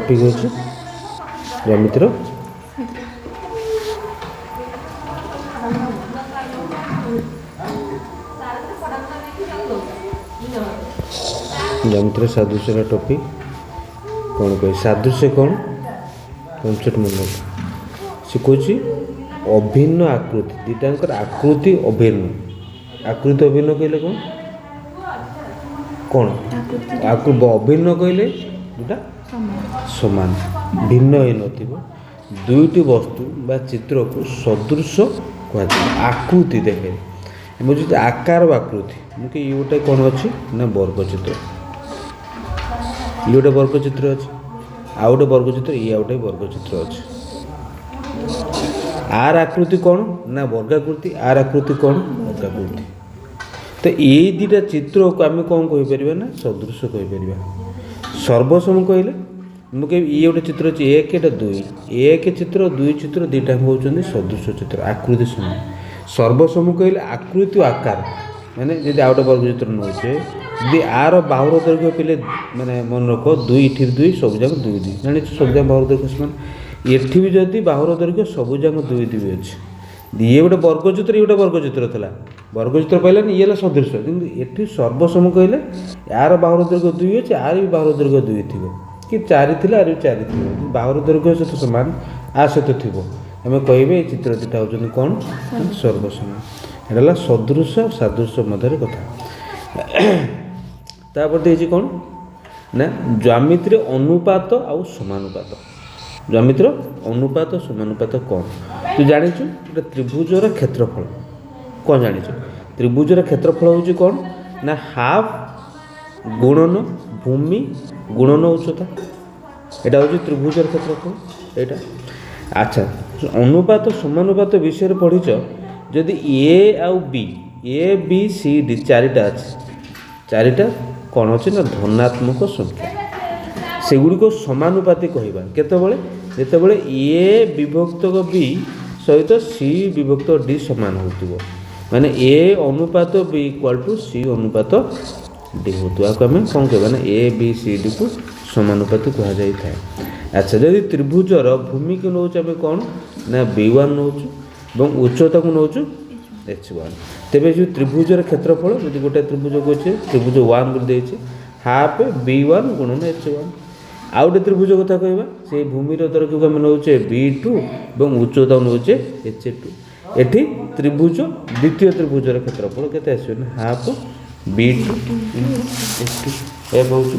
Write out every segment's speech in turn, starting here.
Topic होची ज्यामितिर ज्यामितिर सादृश्य topic कौन कह सादृश्य कौन कॉन्सेप्ट मन शिखुची अभिन्न आकृति दुटाकर आकृति अभिन्न कहले कौन कौन अभिन्न कहले दुटा समान भिन्न हो नथिबो दुईटी वस्तु बा चित्र को सदृश कहते आकृति देखे मुझे आकार व आकृति मुझे ये गोटे कौन अच्छी ना वर्गचित्र ये गोटे वर्गचित्र अच्छी आउ गोटे वर्गचित्र ये आउ गोटे वर्गचित्र अच्छी आर आकृति कौन ना वर्गाकृति आर आकृति कौन वर्गाकृति तो ये दुटा चित्र को आम कौन कहीपर ना सदृश कहीपर सर्वसम कहले मुझे ये गोटे चित्र अच्छे एक एटा दुई एक चित्र दुई चित्र दुईटा होती सदृश चित्र आकृति समान सर्वसम कहले आकृति और आकार माने जब आउट वर्गचित्र नौचे यदि आर बाहुर दैर्घ्य पे माने मन रख दुई इठी दुई सब जाक दुई दुई जानी सब जाक बाहुर दैर्घ्य समान एठी भी जदि बाहुर दैर्घ्य सब जाक दुई दुई अच्छे ये गोटे वर्गचित्र ये गोटे वर्गचित्र था वर्गचित्र पाइलानी ये सदृश कि एठी सर्वसम कहले यार बाहुर दैर्घ्य दुई अच्छे आर भी बाहुर दैर्घ्य दुई थी कि चारि थी आर भी चारि थी बाहुर दैर्घ्य सहित सामान आ सहित थी आम कहे चित्र दुटा होती कौन सर्वसम एटा सदृश सादृश्य मध्य कथा तापर देखिए कौन ना ज्यामितिर अनुपात आउ समानुपात ज्यामितिर अनुपात समानुपात कौन तू जानिचु गोटे त्रिभुजर क्षेत्रफल कौन जानिचु त्रिभुजर क्षेत्रफल होची कौन ना हाफ गुणन भूमि गुणन उच्चता एटा होची त्रिभुजर क्षेत्रफल एटा अच्छा अनुपात समानुपात विषय पढ़ीच जदि ए आउ बी सी डी चारिटा अच्छे चारिटा कौन अच्छे ना धनात्मक संख्या सेगुड़िक समानुपाती कहवा केतबले जेतबले ए विभक्त बी सहित सी विभक्त डी समान होतिबो माने ए अनुपात बी इक्वल टू सी अनुपात डी होतो आको हमें कौन कहबा ना ए बी सी डी को समानुपाती कहा जाई था। अच्छा जदि त्रिभुजर भूमि को नौ आम कौन ना b1 नौ और उच्चता को नौ h1 तेरे जो त्रिभुजर क्षेत्रफल यदि गोटे त्रिभुज को त्रिभुज 1 देचे हाफ b1 गुणन h1 आउ गोटे त्रिभुज कथा कहवा से भूमिर दैर्घ्य को आम नौचे b2 और उच्चता नौचे h2 एठी त्रिभुज द्वितीय त्रिभुजर क्षेत्रफल केते आसो हाफ b2 h2 ए बहुत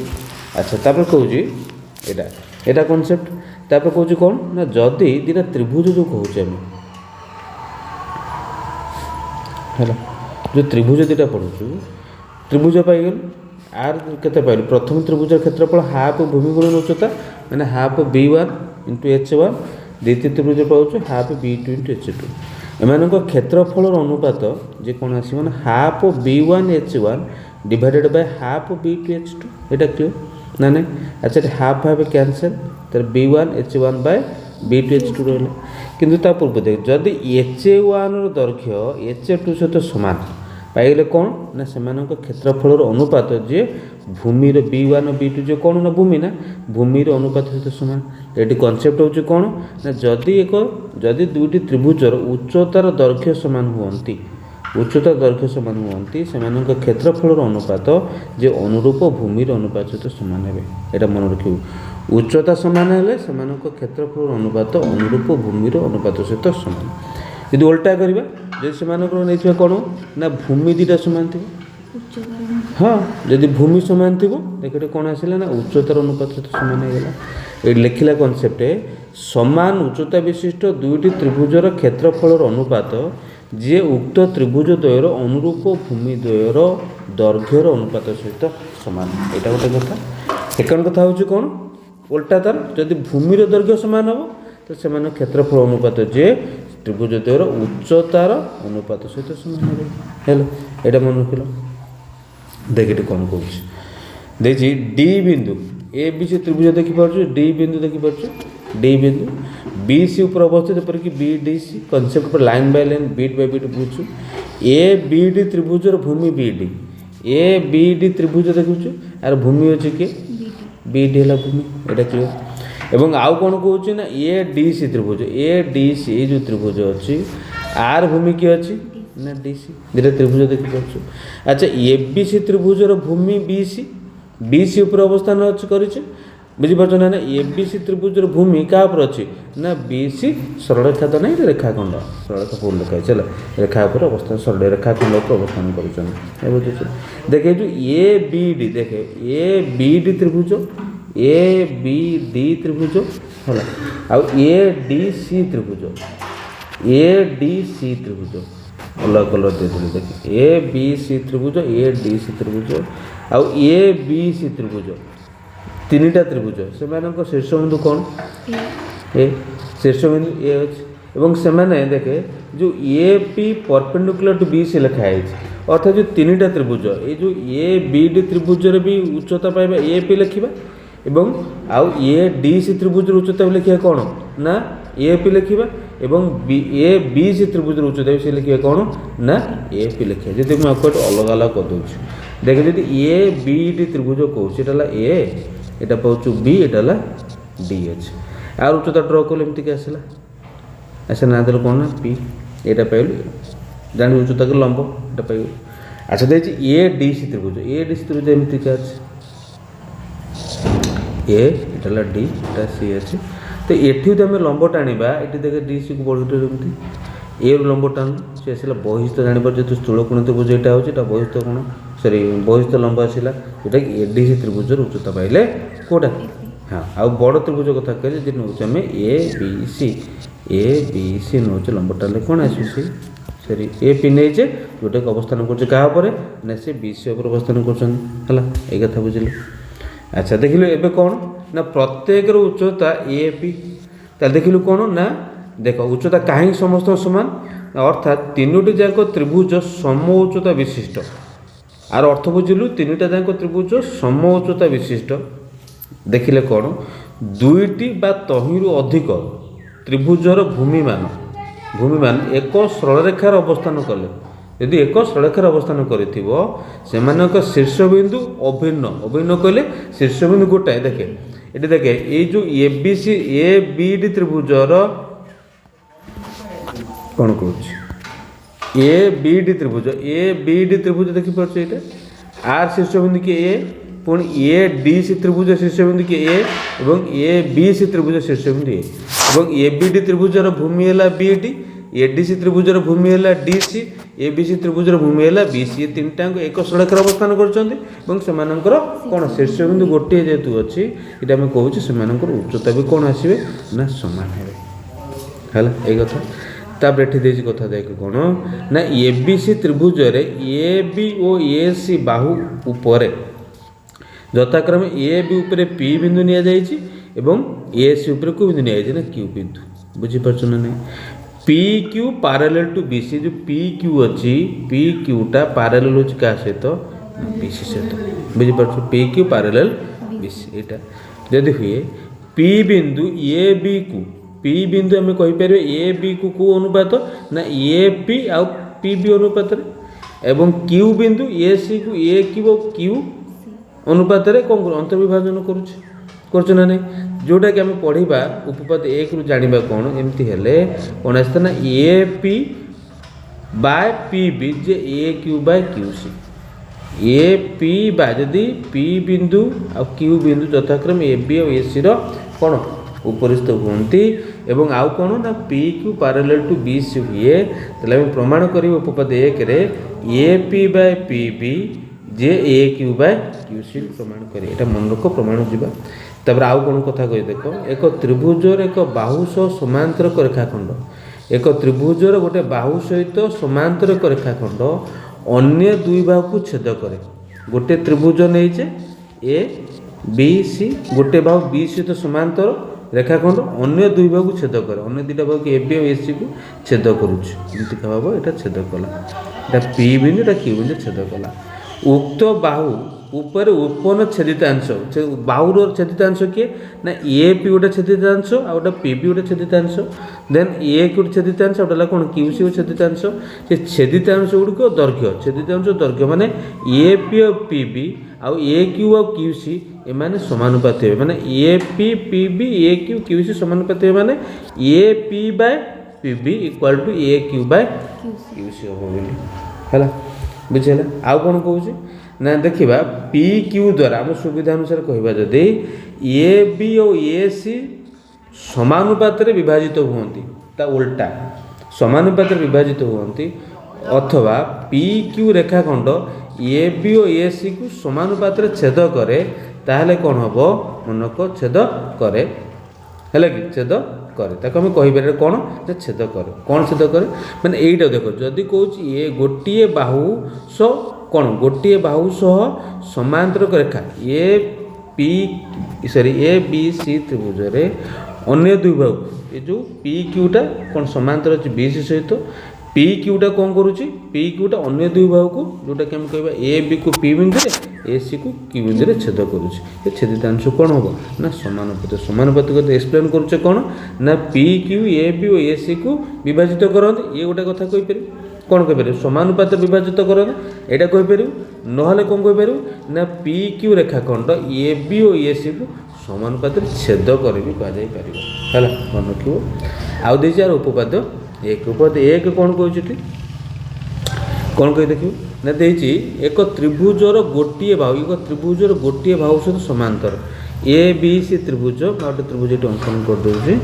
अच्छा तापर कहूँ एटा एटा कॉन्सेप्ट तापर कहूँ कौन ना जदि दुटा त्रिभुज जो कहूँ आम है जो त्रिभुज दुटा पढ़ुचु त्रिभुज पाइगल आर केते पाइल प्रथम त्रिभुज क्षेत्रफल हाफ भूमि गुणन उच्चता मैंने हाफ b1 इंटू h1 द्वितीय त्रिभुज पाऊँ half b2 into h2 M क्षेत्रफल अनुपात जे कौन आसो ना half b1 h1 divided by half b2 h2 Etah clear ना नहीं अच्छा हाफ हाफ कैंसल तर b1 h1 bye b2 h2 रहा किंतु पूर्व देख जदि h1 दैर्घ्य h2 सहित सामान पाइले कौन ना से क्षेत्रफल अनुपात जे भूमिर b1 b2 जो कौन ना भूमिर अनुपात सहित सामान ये कॉन्सेप्ट होची कौन ना जदि दुईटी त्रिभुजर उच्चतार दैर्घ्य सामान हुअंती उच्चता दैर्घ्य सामान हुअंती से क्षेत्रफल अनुपात जे अनुरूप भूमिर अनुपात सहित सामान है यहाँ मन रखिए उच्चता सामान हेले क्षेत्रफल अनुपात अनुरूप भूमिर अनुपात सहित सामान यदि उल्टा करवा जब से कौन ना भूमि दुटा सामान थी हाँ जदि भूमि सामान थी देखते कौन आसला ना उच्चतार अनुपात सहित सामान होगा ये लिखला कॉन्सेप्ट समान उच्चता विशिष्ट दुईटी त्रिभुजर क्षेत्रफल अनुपात जे उक्त त्रिभुज द्वयर अनुरूप भूमि द्वयर दैर्घ्यर अनुपात सहित सामान यहाँ गोटे कथा सेकेंड कथा हूँ कौन उल्टा तार जदि भूमिर दैर्घ्य सामान हम तो से क्षेत्रफल अनुपात जे त्रिभुज द्वयर उच्चतार अनुपात सहित सामान है यहाँ मन रखिल देखिए कौन कौन देखिए डी बिंदु ए बी सी त्रिभुज देखिपार डी बिंदु देखिपार डी बिंदु बी सी ऊपर अवस्थित जेपरिक बी डी सी कनसेप्ट पर line by line beat by beat बुझु ए बी डी त्रिभुजर भूमि B D A B D त्रिभुज देखुछु आर भूमि अछि के बी डी है भूमि एटा क्लियर ଏବଂ ଆଉ କ'ଣ କହୁଛି ନା ଏ ଡି ସି ତ୍ରିଭୁଜ ଏ ଡି ସି ଏଇ ଯେଉଁ ତ୍ରିଭୁଜ ଅଛି ଆର ଭୂମି କିଏ ଅଛି ନା ଡି ସି ଦୁଇଟା ତ୍ରିଭୁଜ ଦେଖିପାରୁଛୁ। ଆଚ୍ଛା ଏ ବି ସି ତ୍ରିଭୁଜର ଭୂମି ବି ସି ଉପରେ ଅବସ୍ଥାନ ଅଛି କରିଛି ବୁଝିପାରୁଛ ନା ଏ ବି ସି ତ୍ରିଭୁଜର ଭୂମି କାହା ଉପରେ ଅଛି ନା ବି ସି ସରଳରେଖା ତ ନାହିଁ ରେଖାଖଣ୍ଡ ସରଳରେଖା ଫୁଲ ଲେଖା ହେଇଛି ହେଲା ରେଖା ଉପରେ ଅବସ୍ଥାନ ସରଳ ରେଖାଖଣ୍ଡ ଉପରେ ଅବସ୍ଥାନ କରୁଛନ୍ତି ବୁଝୁଛୁ। ଦେଖେ ଏ ଯେଉଁ ଏ ବି ଡି ଦେଖେ A B D ତ୍ରିଭୁଜ A B D ତ୍ରିଭୁଜ ହେଲା ଆଉ ଏ ଡି ସି ତ୍ରିଭୁଜ ଏ ଡି ସି ତ୍ରିଭୁଜ ଅଲଗା କଲର ଦେଇଥିଲି ଦେଖେ ଏ ବି ସି ତ୍ରିଭୁଜ ଏ ଡି ସି ତ୍ରିଭୁଜ ଆଉ ଏ ବି ସି ତ୍ରିଭୁଜ ତିନିଟା ତ୍ରିଭୁଜ ସେମାନଙ୍କ ଶୀର୍ଷବିନ୍ଦୁ କ'ଣ ଏ ଶୀର୍ଷବିନ୍ଦୁ ଏ ଅଛି ଏବଂ ସେମାନେ ଦେଖେ ଯେଉଁ A P perpendicular to B C ଲେଖା ହେଇଛି ଅର୍ଥାତ୍ ଯେଉଁ ତିନିଟା ତ୍ରିଭୁଜ ଏଇ ଯେଉଁ ଏ ବି ଡି ତ୍ରିଭୁଜରେ ବି ଉଚ୍ଚତା ପାଇବା ଏ ପି ଲେଖିବା ଏବଂ ଆଉ ଏ ଡି ସି ତ୍ରିଭୁଜର ଉଚ୍ଚତା ବି ଲେଖିବା କ'ଣ ନା ଏ ପି ଲେଖିବା ଏବଂ ଏ ବି ସି ତ୍ରିଭୁଜର ଉଚ୍ଚତା ବି ସେ ଲେଖିବା କ'ଣ ନା ଏ ପି ଲେଖିବା। ଯଦି ମୁଁ ଆକୁ ଅଲଗା ଅଲଗା କରିଦେଉଛି ଦେଖେ ଯଦି ଏ ବି ଡି ତ୍ରିଭୁଜ କହୁଛି ଏଇଟା ହେଲା ଏ এটা পাচ্ছু বি এটা হল ডি আছে আর উচ্চতা ড্র করলে এমতিকে আসলা আচ্ছা না দেলে কোণ না পি এটা পাইলু জানি উচ্চতাকে লম্ব এটা পাইলু। আচ্ছা দেখছি এ ডি সি ত্রিভুজ এমতিকে আছে এ এটা হল ডি এটা সি আছে তো এটি যদি আমি লম্ব টাণিবা এটি দেখে ডি সি কু বড় এমতি এ লম্ব টাণু সে আসলে বহিস্থ জাঁপার যেহেতু স্থূল কোণ ত্রিভুজ এটা হচ্ছে এটা বহিস্থ কোণ সরি বহিস্থ লম্ব আসলা যেটা এ ডি সি ত্রিভুজর উচ্চতা পাইলে কোটা হ্যাঁ আউ বড় ত্রিভুজ কথা কলে যে নেউছে আমি এ বি সি নেউছে লম্ব টাণলে কোণ আসুଛି সরি এ পি নেইছে যেটা অবস্থান করছে কাহা উপরে না সে বি সি উপরে অবস্থান করছেন হলা এই কথা বুঝিলে। আচ্ছা দেখিলু এবে কোণ না প্রত্যেকর উচ্চতা এ পি তাহলে দেখিলু কোণ না দেখ উচ্চতা কাহিঁকি সমস্ত সমান অর্থাৎ তিনোটি যাক ত্রিভুজ সম উচ্চতা বিশিষ্ট আর অর্থ বুঝিলু তিনটা যাক ত্রিভুজ সম উচ্চতা বিশিষ্ট দেখিলে কোণ দুইটি বা তহিঁরু অধিক ত্রিভুজর ভূমিমান এক সরলরেখার অবস্থান কলে যদি এক সরলরেখার অবস্থান করিথিব সেমানক শীর্ষবিন্দু অভিন্ন কলে শীর্ষবিন্দু গোটাଏ দেখে এটি দেখে এই যে এ বি ডি ত্রিভুজর কোণ করছি এ বি ডি ত্রিভুজ দেখিপারছ এটা আর শীর্ষবিন্দু কি এ পুଣି এ ডি সি ত্রিভুজ শীর্ষবিন্দু কি এ এবং এ বি সি ত্রিভুজ শীর্ষবিন্দু এ এবং এ বি ডি ত্রিভুজর ভূমি হল B D A D C ত্রিভুজর ভূমি হল D C A B C ত্রিভুজর ভূমি হল বি সি এ তিনটা এক সরলরেখার অবস্থান করছেন এবং সেমানଙ୍କର কোণ শীর্ষবিন্দু গোটিয়ে যেহেতু অছি এটা আমি কହୁছি সেমানଙ୍କର উচ্চতা বি কোণ আসবে না সমান হবে হলা এই কথা। তারপরে এটি দিয়েছি কথা দেখো কোণ না এ বি সি ত্রিভুজরে এ বি ও এ সি বাহু উপরে যথাক্রমে এ বি উপরে পি বিন্দু নিয়ে যাইছি এবং এ সি উপরে কু বিন্দু নিয়ে যাইছি না কিউ বিন্দু বুঝিপারছ না নাই P Q parallel to B C যে পি কিউ অছি পি কিউটা প্যারালাল হচ্ছে কার সহিত বি সি সহিত বুঝিপারছ P Q parallel B C এটা যদি হুয়ে পি বিন্দু এ বি কু পি বিন্দু আমি কইপারে এ বি কু কু অনুপাত না এ পি আউ পি বি অনুপাত এবং কিউ বিন্দু এ সি কু এ কিউ কিউ অনুপাତରେ କ'ଣ ଅନ୍ତର୍ବିଭାଜନ କରୁଛୁ ନା ନାହିଁ ଯେଉଁଟାକି ଆମେ ପଢ଼ିବା ଉପପାଦ 1ରୁ ଜାଣିବା କ'ଣ ଏମିତି ହେଲେ କ'ଣ ଆସିଥାଏ ନା ଏ ପି ବାय ପି ବି ଯେ A Q by Q C A P by ଯଦି ପି ବିନ୍ଦୁ ଆଉ କ୍ୟୁ ବିନ୍ଦୁ ଯଥାକ୍ରମେ ଏ ବି ଆଉ ଏ ସିର କ'ଣ ଉପରିସ୍ଥ ହୁଅନ୍ତି ଏବଂ ଆଉ କ'ଣ ନା P Q parallel to B C ହୁଏ ତାହେଲେ ଆମେ ପ୍ରମାଣ କରିବା ଉପପାଦ 1ରେ A P by P B जे A Q by Q C प्रमाण करे এটা মনে রাখো প্রমাণ ଯିବା তারপরে আউ কোন কথা কই দেখো এক ত্রিভুজর এক বাহু সহ সমান্তরক রেখাখণ্ড এক ত্রিভুজর গোটে বাহু সহিত সমান্তরক রেখাখণ্ড অন্য দুই বাহুকে ছেদ করে গোটে ত্রিভুজ নেইছে এ বি সি গোটে বাহু বি সহিত সমান্তর রেখাখণ্ড অন্য দুই বাহুকে ছেদ করে অন্য দুইটা বাহুকে এ বি ও এ সি কু ছেদ করুছে এমতি ভাব এটা ছেদ কলা এটা পি বিন্দু এটা কিউ বিন্দু ছেদ কলা उक्त बाहु ऊपर उत्पन्न छेदितांश बाहुर छेदितांश किए ना ए पी गोटे छेदितांश आ गोटे पी बी गोटे छेदितांश देन ए गोटे छेदितांश गोटे कौन क्यू सी गोटे छेदितांश से छेदितांश गुड़िक दैर्घ्य छेदितांश दैर्घ्य माने ए पी और पी बी आउ ए क्यू और क्यू सी एमाने समानुपाती हे माने A P P B A Q Q C समानुपाती हे माने A P by P B equal to A Q by Q C हो बोली हैला बुझिला आउ कोन कहूची ना देखिबा पी क्यू द्वारा हम सुविधा अनुसार कहबा जदि ए बी और ए सी समानुपात रे विभाजित होंती ता उल्टा समानुपात रे विभाजित होंती अथवा पी क्यू रेखाखंड ए बी और ए सी को समानुपात रे छेद करे ताहले कोन हबो मनक छेद करे हैला कि छेद करे ताको हम कहि बेरे कोन जे छेद करे कोन छेद करे माने एइटा देखो जदी कहूची ए गोटिए बाहु सो कोन गोटिए बाहु सह समांतर रेखा A P sorry A B C त्रिभुज रे अन्य दुई बाहु ये जो पी क्यूटा कौन समांतर अच्छे बी सी सहित पी क्यूटा कौन करुच्ची पी क्यूटा अन्य दुई बाहु को जोटा कि कहवा ए बी को पी बिंदु ए सी को क्यू बिंदु छेद करुच्ची ये छेदित अंश कौन हम ना समानुपात समानुपात को एक्सप्लेन करुचे कौन ना पी क्यू ए बी और ए सी को विभाजित करते ये गोटे कथा कहीपर कौन कहीपर समानुपात विभाजित करते यहाँ कहीपर ना कौन कहीपर ना पी क्यू रेखाखंड ए बी और ए सी को समानुपात छेद कर भी कह मन रख आउ दे उपपाद्य एक उपपाद्य एक कौन कहते कौन कही देख ना दे एक त्रिभुजर गोटे बाहु एक त्रिभुजर गोटे बाहु सहित समांतर ए बी सी त्रिभुज गोटे त्रिभुज ये अंकन करदे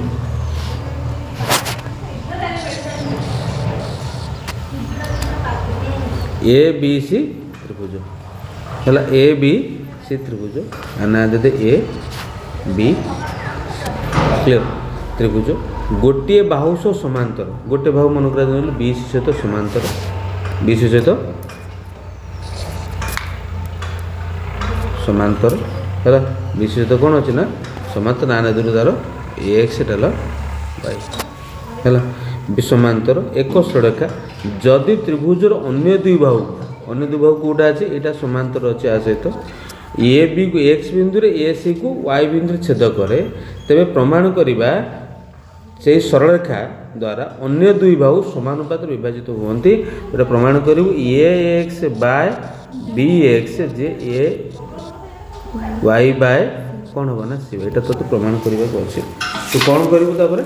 ए बी सी त्रिभुज है ए बी सी त्रिभुज ना दे ए बी क्लियर त्रिभुज गोटे बाहु सह समांतर गोटे बाहु मन कर बी सी सहित समांतर बी सी सहित समांतर है बी सी सहित कौन अच्छे ना समांतर ना दूर तार एक्स डाल वाई है समांतर एक सड़का जदि त्रिभुजर अन्य दुई बाहु कौटा अच्छे यहाँ समांतर अच्छे आ सहित ए बी को एक्स बिंदु ए सी को वाई बिंदु छेद करे तेरे प्रमाण करवा से सरल रेखा द्वारा अन्य दुई बाहु समानुपात विभाजित होती प्रमाण करूँ ए X by B X J A Y by कौन हम ना सी यहाँ तो प्रमाण करने को अच्छे तू कौन करूँ तापर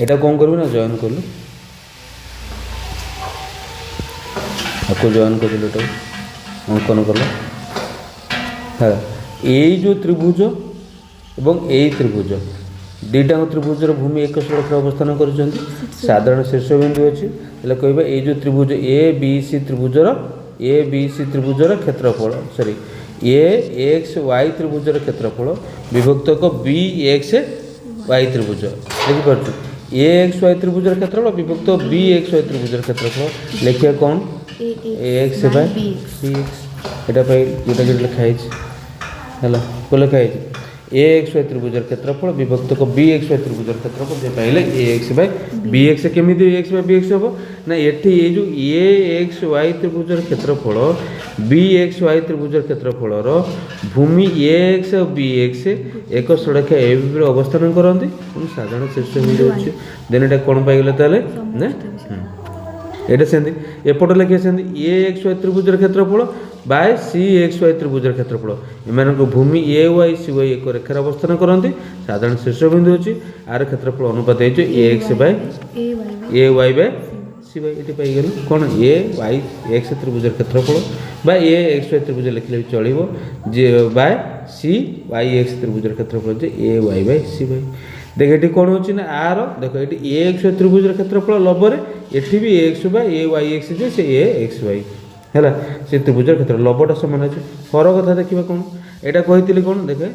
यहाँ कौन करूँ ना जॉइन कलु आपको जॉइन कर अंकन कल है यही जो त्रिभुज एवं यही त्रिभुज दुईटा त्रिभुजर भूमि एक सड़क अवस्थान कर साधारण शीर्ष बिंदु अच्छी कहवा ये जो त्रिभुज ए बी सी त्रिभुजर क्षेत्रफल सॉरी ए एक्स वाई त्रिभुजर क्षेत्रफल विभक्त को बी एक्स वाई त्रिभुज देखिपुर ए एक्स वाई त्रिभुजर क्षेत्रफल विभक्त बी एक्स वाई त्रिभुजर क्षेत्रफल लिखिए कौन एक्स बाय बी एक्स यहाँ जोटा जो लिखाई है को लिखाई ए एक्स वाई त्रिभुजर क्षेत्रफल विभक्त को बी एक्स वाई त्रिभुजर क्षेत्रफल जो पाइले A X by B X केमी एक्स बाय बी एक्स हम ना ये जो ए एक्स वाई त्रिभुजर क्षेत्रफल बी एक्स वाई त्रिभुजर क्षेत्रफल भूमि ए एक्स और बी एक्स एक सड़का ए बी अवस्थान करती साधारण शीर्ष बिंदु अच्छे देन यहाँ कौन पाइगले ना ये सेमती एपट लिखे सेमती ए एक्स वाई त्रिभुजर क्षेत्रफल बाय सी एक्स वाई त्रिभुजर क्षेत्रफल एम भूमि ए वाई सी वाई एक रेखार अवस्थान करती साधारण शीर्ष बिंदु अच्छी आर क्षेत्रफल अनुपात हो ए X by A Y by C Y ये पाइगल कौन ए वाई एक्स त्रिभुजर क्षेत्रफल बा ए एक्स वाई त्रिभुज लिखले भी चलो जे बाय सी वाई एक्स त्रिभुजर क्षेत्रफल जे A Y by C Y देख ये कौन हो आर देख ये ए एक्स वाई त्रिभुजर क्षेत्रफल लबरे ये भी ए X by A Y x जे से ए एक्स वाई है से त्रिभुजर क्षेत्र लबटा सामान अच्छे फर कथा देखा कौन यहाँ कही कौन देखे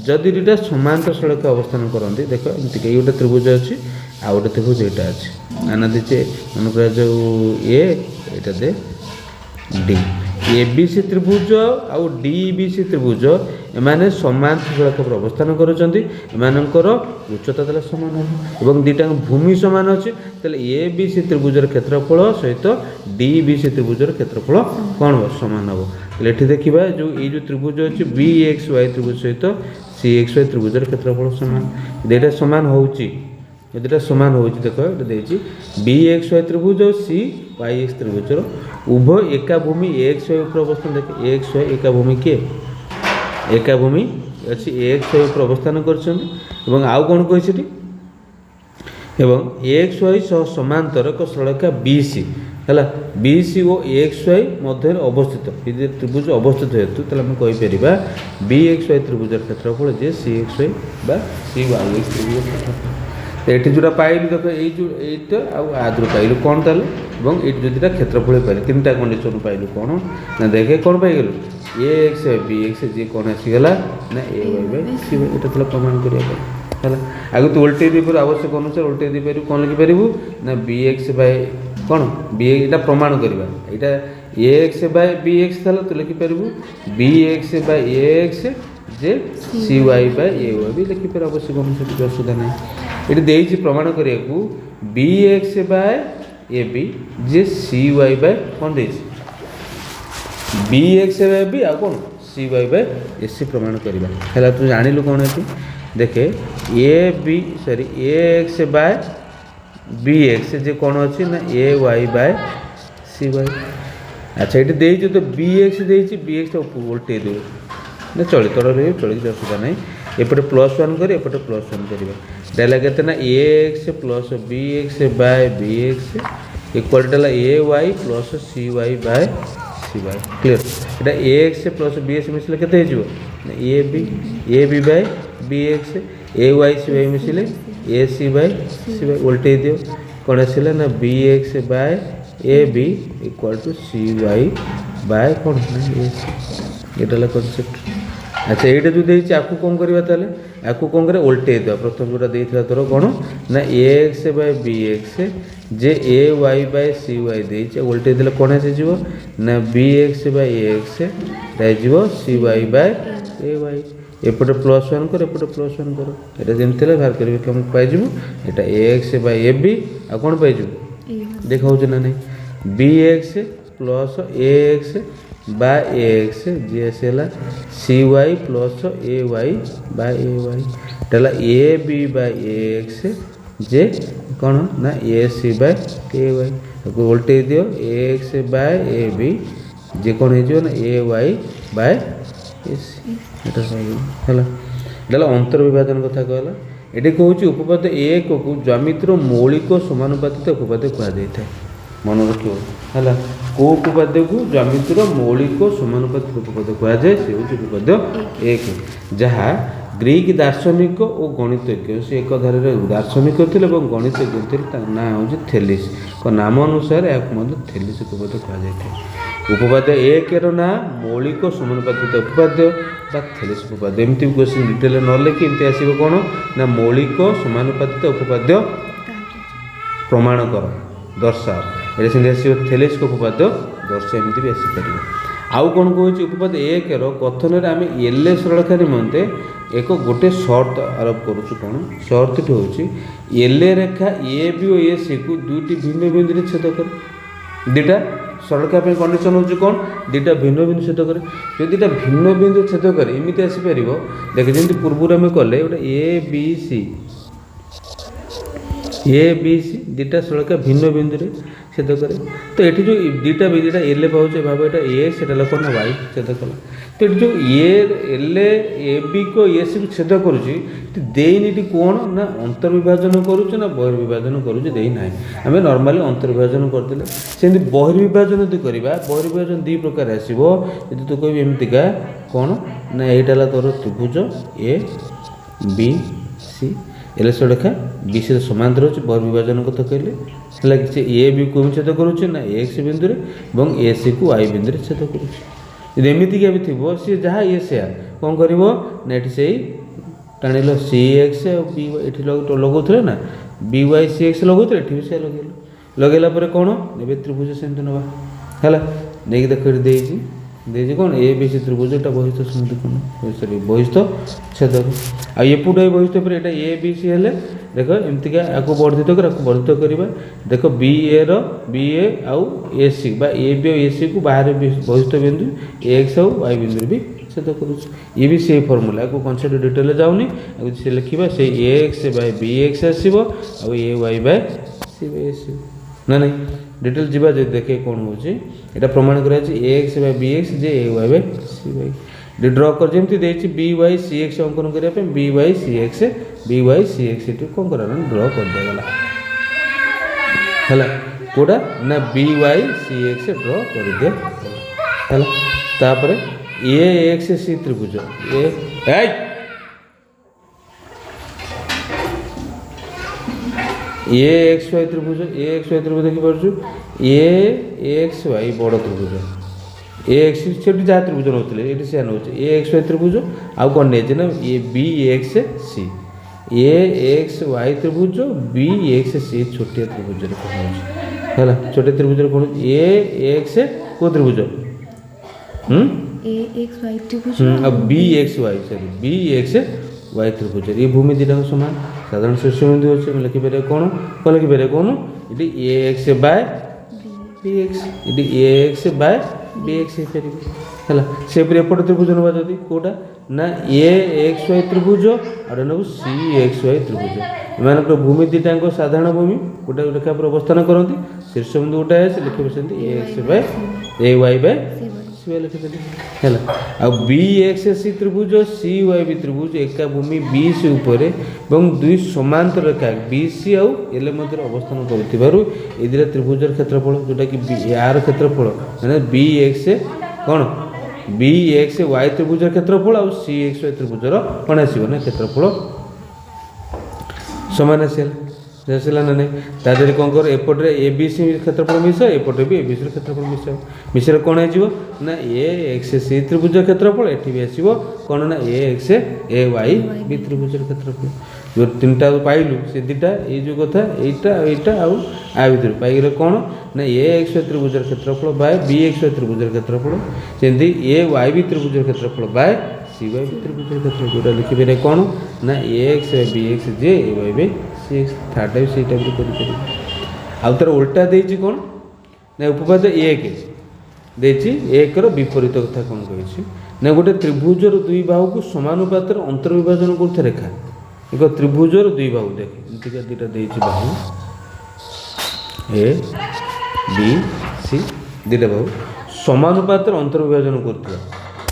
जदि दुटा समांतर सड़क अवस्थान करती देख एमती ये गोटे त्रिभुज अच्छी आ गए त्रिभुज यहाँ अच्छे आना दीचे मन कर जो एटा दे डी ए बी सी त्रिभुज आउ डी बी सी त्रिभुज एमाने समांतर सड़क पर अवस्थान कर उच्चता तेल सामान हम दुईटा भूमि सामान अच्छे तेल ए बी सी त्रिभुजर क्षेत्रफल सहित डी बी सी त्रिभुजर क्षेत्रफल कौन हम सामान हम ये देखा जो ये त्रिभुज अच्छी बी एक्स वाई त्रिभुज सहित सी एक्स वाई त्रिभुजर क्षेत्रफल सामान दुईटा सामान होची दुईटा सामान हो देख ये बी एक्स वाई त्रिभुज और सी वाई एक्स त्रिभुजर उभय एका भूमि एक्स वाई पर अवस्थान देखे एक्स वाई एका भूमि किए एका भूमि अच्छी एक्स वाई पर अवस्थान कर आउ कौन कही एवं एक्स वाई सह समांतर एक सरलरेखा बी सी है बी सी और एक्स वाई मध्य अवस्थित ये त्रिभुज अवस्थित हेतु आम कहीपर बी एक्स वाई त्रिभुजर क्षेत्रफल जे सी एक्स वाई बा सी वाई एक्स त्रिभुज क्षेत्रफल ये जोटा पाइलु देख ये आदि पाइलु कौन ताले ये जो क्षेत्रफल पाइल तीन टा कंडीशन पाइलु कौन ना देखे कौन पाइल ए एक्स बी एक्स जी कौन आसीगला ना A Y by C Y ये प्रमाण करिया है आगे तो उल्टे दीपर आवश्यक अनुसार उल्टे दीपर कौन लिखिपर ना बी एक्स बाय कौन बी यहाँ प्रमाण करवा यहाँ A X by B x तो लिखिपर B X by A X J C Y by A Y भी लिखिपर आवश्यक अनुसार किसी असुविधा ना ये देती प्रमाण करने को B X by A B जे सी वाई बाय कौन दे बी एक्स बाय बी आ कौन सी वाई बाय ए सी प्रमाण करवा है तू जानिलु कौन है देखे A B sorry A X by B X जे कौन अच्छी ना A Y by C Y अच्छा ये देती तो बी एक्स देती बी एक्स उल्टे दे ना चल तौर रही चल असुविधा ना एपटे +1 कर एपटे +1 करवा डेला के ना A X plus B X by B X equal to A Y plus C Y by C Y clear यहाँ A X plus B X मिसले के A B by B X A Y C Y मिसले A C bye C Y उल्टे दियो कौन आसला ना B X by A B equal to C Y by कौन ना ए सी ये कनसेप्ट अच्छा ये जो देती आपको कौन करवा ताले आपको कौन करे उल्टे दिया प्रथम जोटा देता तोर कौन ना A X by B X J A Y by C Y देती उल्टे दिले कौन आसीज ना B X by A x रहीज C Y by A Y एपटे +1 कर एपटे +1 कर ये जमी बाहर कर पाइज यहाँ A X by A B आ कौन पाइज देखा ना नहीं B X plus A X by A X जी आसला C Y plus A Y by A Y टला A B by A X जे कौन ना A C by A Y उल्टे दियो A X by A B जे कौन हो ना ए वाई बाय ए सी है अंतर विभाजन कथा कहला ये कहूँ उपपाद्य एक को ज्यामितिर मौलिक समानुपातित उपपाद्य कहुए मन रखियो है कौ उपपाद्य को ज्यामितिर मौलिक समानुपातित उपपाद्य कहुए से हूँ उपपाद्य एक जहाँ ग्रीक दार्शनिक और गणितज्ञ से एक धारे दार्शनिक थे गणितज्ञ थे ना हूँ थेलिस नाम अनुसार या थेलिस उपपाद्य कहुए उपपाद्य एक ना मौलिक समानुपातित उपपाद्य थेलिस उपपाद्य एमती क्वेश्चन डिटेल न लिखि एमती आसो कौन ना मौलिक समानुपातित उपपाद्य प्रमाण कर दर्शाओ ये आसो थेलिस उपपाद्य दर्शा एमती भी आसीपर आउ कौन कहूँ उपपाद्य एक कथन आम एल सरलरेखा निमंते एक गोटे सर्त आरोप करुँ कौन सर्त हूँ एल रेखा ए बी और ए सी को दुईटी भिन्न बिंदु छेद कर दुटा सरलरेखा कंडीशन हूँ कौन दुटा भिन्न बिंदु छेद करे जो दुटा भिन्न बिंदु छेद करे एमती आसीपर देख जमी पूर्व आम कले गोटे ए बी सी दुटा सरलरेखा भिन्न बिंदु छेद करे तो ये जो दुटा दुटा एल पाचे भाव यहाँ ए से लोक ना वाई छेद कला तो ये जो एल ए बी को ए सी को छेद करुच्ची देनी कौन ना अंतर्विभाजन करुचे ना बहिर्विभाजन करुचे देना आम नॉर्मली अंतर्विभाजन करदे सेमती बहिर्विभाजन यदि करवा बहिर्विभाजन दी प्रकार आसो यदि तू कह एमतीका कौन ना यहाँ तोर त्रिभुज ए बी सी एल सरलरेखा बी सी समांतर हो बहिर्विभाजन कथा कहले है कि ए बी को छेद करुचे ना एक्स बिंदु और ए सी को वाई बिंदु छेद करुचे यदि एमतीका भी थी सी जहाँ ये से कौन कर ये से टाणिल सी एक्स बी ये लगुले ना बी वाई सी एक्स लगुले ये भी से लगेला कौन ए त्रिभुज सेमती नवा है नहीं देख देजी कौन ए बी सी त्रिभुजटा बहिस्थ समद्विखंड सॉरी बहिस्थ छेदक आएपटे बहिस्थ पर यहाँ ए बी सी हेले देख एमतीका आपको वर्धित कर वर्धित करवा देख बी ए बी ए आउ ए सी बा ए बी और ए सी को बाहर बहिस्थ बिंदु एक्स आउ वाई बिंदु भी छेद करुँ ये भी से फर्मुला आपको कनसेप्ट डिटेल जाऊनी से लिखा से A X by B X आसो A Y by C by S ना नहीं डिटेल जीवा जे देखे कौन होची एटा प्रमाण करा छि ax by bx J ay by cy day draw कर जेमति देछि by cx अंकन करिया पे by cx इटु कोन करा ड्रॉ कर देगला हला कोडा ना by cx ड्रॉ कर दे हला तापरे ax c त्रिभुज ax y त्रिभुज देखि परछु ax y बड़ त्रिभुज ax सेठी जा त्रिभुज नउतले एठी से नउछ ax y त्रिभुज आ कोन ने जे ना ए bx c ax y त्रिभुज bx c छोटे त्रिभुज रे कोन हला छोटे त्रिभुज रे कोन ax को त्रिभुज ax y त्रिभुज अब bx y sorry bx y त्रिभुज ये भूमि दिटा समान साधारण शीर्ष बिंदु होचे हम लिखि पारे कोन लिखि पारे कोन इटी ax by bx इटी ax by bx हे परिबे हला से पर एपट त्रिभुज नबा जदी कोटा ना axy त्रिभुज और न cxy त्रिभुज मान भूमि दिटांग साधारण भूमि गोटे रेखा पर अवस्थान करंती शीर्ष बिंदु गोटा है से लिखि परसंती ax by ay by cy लिखि देली हला आ bx c त्रिभुज cy b त्रिभुज एका भूमि bc ऊपर एवं दुई समांतर रेखा bc आ l मध्य अवस्थान करथिबारु ए दिरा त्रिभुजर क्षेत्रफल जोटा कि यार क्षेत्रफल माने bx कोन bx y त्रिभुजर क्षेत्रफल आ cxy त्रिभुजर कोन आसीबो ना क्षेत्रफल समान आसेल जैसेला ना तादर कोन कर एपटरे abc क्षेत्रफल मिसा एपटरे भी abc क्षेत्रफल मिसा मिसरे कोन हे जीवो ना ax c त्रिभुज क्षेत्रफल एठी भी आसीबो कोन ना ax ay b त्रिभुज क्षेत्रफल जो तीनटा पाइलु से दिटा ए जो कथा एटा आ भीतर पाइले कोन ना ax त्रिभुज क्षेत्रफल बाय bx त्रिभुज क्षेत्रफल सेंदी ay b त्रिभुज क्षेत्रफल बाय cy b त्रिभुज क्षेत्रफल जोटा लिखि बेरे कोन ना ax bx जे ay b cx third type से टाइप करि करि आ तर उल्टा देछि कोन ना उपपाद्य 1 देछि 1 रो विपरीत कथा कोन कहिछि ना गोटे त्रिभुजर दुई बाहु को समानुपातर अंतर्विभाजन करथे रेखा एक त्रिभुजर दुई बाहु देख इंतिका दुटा देछि बाहु a b c दुटा बाहु समानुपातर अंतर्विभाजन करथला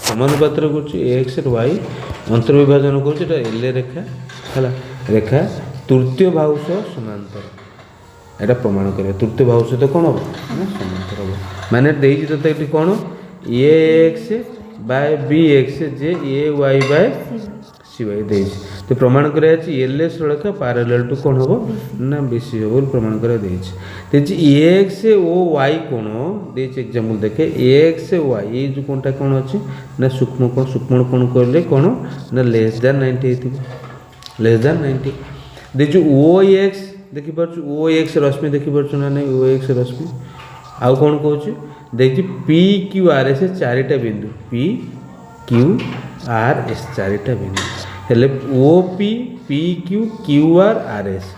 समानुपातर करछि x और y अंतर्विभाजन करछि एटा l रेखा हला रेखा तृतीय बाहु सह समांतर एटा प्रमाण करे तृतीय बाहु सहित कोन हो ना समांतर हो माने देछि तो eighty cone ax by bx J ay by cy देछि तो प्रमाण करे अछि ls रेखा पैरेलल टू कोन हो ना bc हो प्रमाण करे देछि तेछि ax ओ y कोन देछि एग्जांपल देखे ax y ए जो कोनटा कोन अछि ना सूक्ष्म कोण करले कोन ना लेस देन 90 हेति लेस देन 90 देखो ox देखि परछु ox रश्मि देखि परछु ना नै ox रश्मि आउ कोन कहूछि देखि p q r s चारिटा बिंदु p q r s चारिटा बिंदु हेले op p q q r r s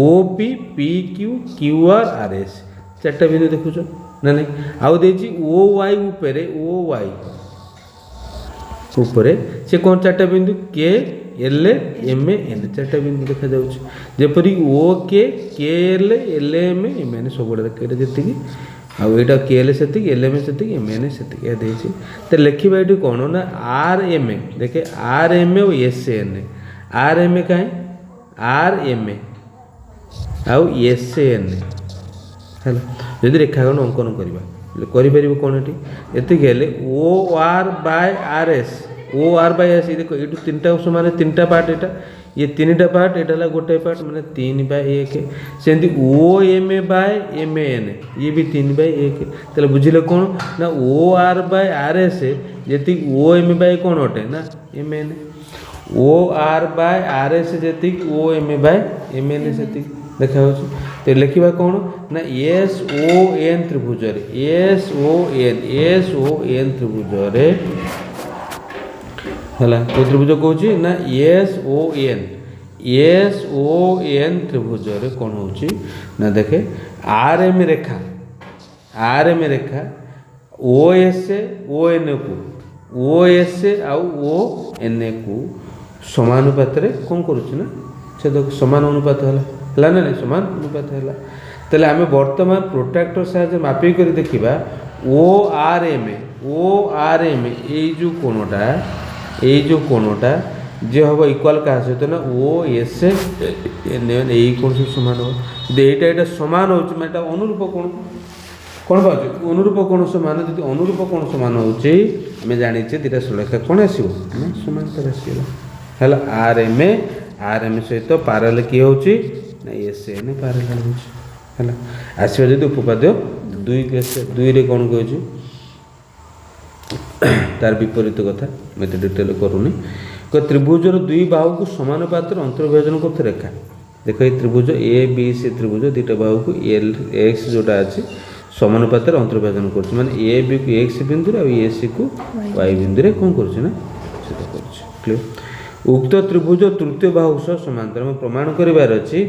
op p q q r r s चारिटा बिंदु देखुछो ना नै आउ देछि oy ऊपरे oy ऊपरे से कोन चारिटा बिंदु k l m n चारिटा बिंदु देखा जाउछ जेपरि o k k l l m m n सबोड देखा जेति आ एटा k l सेति l m सेति m n सेति ए देछि त लेखिबा एटी कोन ना r m देखे r m और s n r m काहे r m आ s n हेलो यदि रेखाखंड अंकन करबा करि परिबो कोन एटी एति गेले o r by r s O R by S देखो ये तीनटा समान तीनटा पार्ट एटा ये तीनटा पार्ट एटा ला गोटे पार्ट माने 3 बाय 1 सेंती O M by M N ये भी 3 बाय 1 तले बुझिले कोन ना O R by R S जेति ओ एम बाय कोन होटे ना M N O R by R S जेति O M by M N सेति देखा होछ ते लिखिबा कोन ना एस ओ एन त्रिभुज रे एस ओ एन त्रिभुज रे हला को त्रिभुज कहूची ना एस ओ एन त्रिभुज रे कोन होची ना देखे आर एम रेखा ओ एस ओ एन आ ओ एन को समानुपात रे कोन करूची ना से देख समान अनुपात हला ना समान अनुपात हला ताले आम बर्तमान प्रोट्राक्टर साहाय्य मापिक कर देखा ओ आर एम जो कोणटा जे हम इक्वाल क्या सहित ना ओ एस यही कोण सब सामान हो यहाँ सामान हो अनुरूप कोण कौन पाँच अनुरूप कोण सामान जब अनुरूप कोण सामान होचे जाचे दुटा सरलरेखा कौन आसो समांतर आसला आर एम सहित पाराल किए हो एस एन पाराल है आसवा जब उपपाद्य दुई कौन कहे तार विपरीत कथा मैं डिटेल करूनी त्रिभुजर दुई बाहु को समानुपातर अंतर्विभाजन करते रेखा देख ये त्रिभुज ए बी सी त्रिभुज दुईटा बाहु को एल एक्स जोटा अच्छे समानुपातर अंतर्विभाजन कर माने ए बी को एक्स बिंदु और ए सी को वाई बिंदु कौन कर उक्त त्रिभुज तृतीय बाहु सह समांतर में प्रमाण करार अच्छी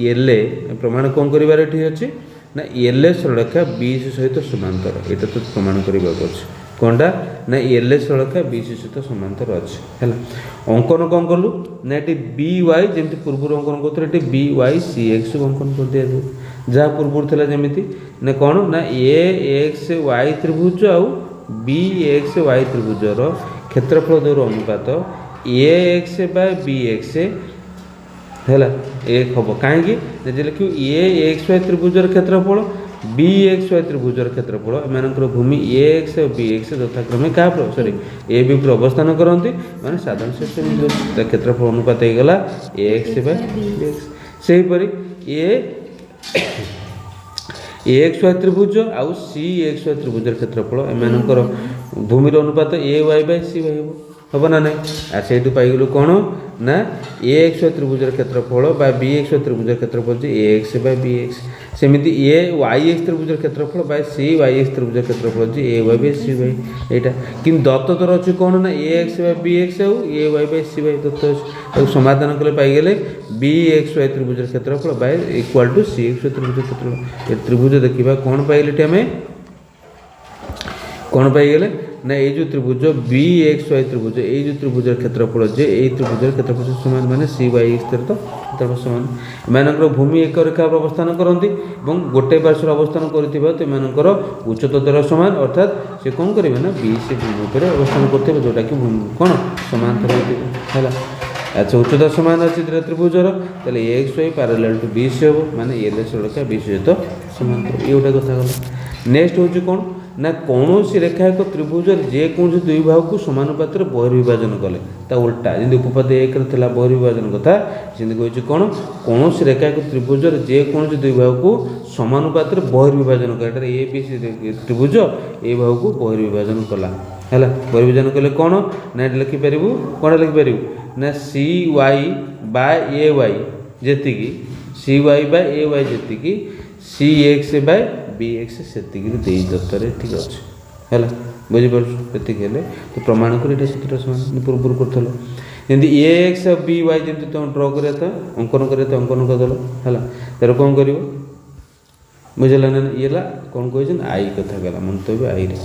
एल ए प्रमाण कौन करार अच्छे ना एल ए सरलरेखा बी सी सहित समांतर यहाँ तो प्रमाण करने कौनटा ना एल ए सरलरेखा बी सी सहित समांतर अच्छे है अंकन कौन कलु ना ये बी वाई जमी पूर्व अंकन करते बी वाई सी एक्स अंकन कर दिया जहाँ पूर्व था जमी ना कौन ना ए एक्स वाई त्रिभुज आउ बी एक्स वाई त्रिभुजर क्षेत्रफल दौर अनुपात ए एक्स बाय बी एक्स है एक हम कहीं लिख ए एक्स वाई त्रिभुजर क्षेत्रफल बी एक्स वाई त्रिभुजर क्षेत्रफल एम भूमि ए एक्स और बी एक्स यथाक्रमे क्या सॉरी ए बी पर अवस्थान करती मैंने साधारण से क्षेत्रफल अनुपात होगा ए एक्स बाय बी एक्स से हीपरि ए एक्स वाई त्रिभुज आउ सी एक्स वाई त्रिभुजर क्षेत्रफल एम भूमिर अनुपात ए वाई बाय सी वाई हम ना ना से पाइगलु कौन ना ए एक्स वाई त्रिभुजर क्षेत्रफल बा बी एक्स वाई त्रिभुजर क्षेत्रफल जे A X by B X सेमती ए वाई एक्स त्रिभुजर क्षेत्रफल बाय सी वाई एक्स त्रिभुजर क्षेत्रफल जे A Y by C Y यहाँ कि दत्त तर अच्छे कौन ना A X by B X आउ A Y by C Y दत्त अच्छे समाधान कले पाइगले बी एक्स वाई त्रिभुजर क्षेत्रफल by equal to C X Y त्रिभुजर क्षेत्रफल त्रिभुज देखा कौन पाइले आम कौन पाइगले ना ये जो त्रिभुज बी एक्स वाई त्रिभुज ये जो त्रिभुजर क्षेत्रफल जे ये त्रिभुजर क्षेत्रफल सामान माने सी वाई एक्स क्षेत्रफल सामान एम भूमि एक रेखा अवस्थान करती गोटे पार्श्वर अवस्थान कर उच्चता द्वारा सामान अर्थात से कौन करेंगे ना बी सी भूमि पर अवस्थान करते जोटा कि भूमि कौन समांतर है अच्छा उच्चता सामान अच्छी त्रिभुजर तेल X Y parallel to B C हम माने एल एस रेखा बी सी सहित समांतर ये गोटे कथा गला नेक्स्ट हूँ कौन ना कौन सी रेखा एक त्रिभुजर जेकोसी दुई बाहु को समानुपात बहिर्विभाजन कले ता उल्टा जमी उपपाद एक बहिर्विभाजन कथा सेमती कही कौन कौन सी रेखा एक त्रिभुजर जेकोसी दुई बाहु को समानुपात बहिर्विभाजन कले ए बी सी त्रिभुज ए बाहु को बहिर्विभाजन कला है बहिर्विभाजन कले कौन ना लिखिपर कौन लिखिपर ना सी Y by A Y ji C Y by A Y ji C X by B x से दत्तर ठीक अच्छे है बुझीपार ये तो प्रमाण कर सूत्र सामान पूर्व करमती ए एक्स बी वाई जमी तुम ड्र कर अंकन कर अंकन करदेल है तार कौन कर बुझेगा ना ये कौन कही आई कथा गला मंतव्य आई है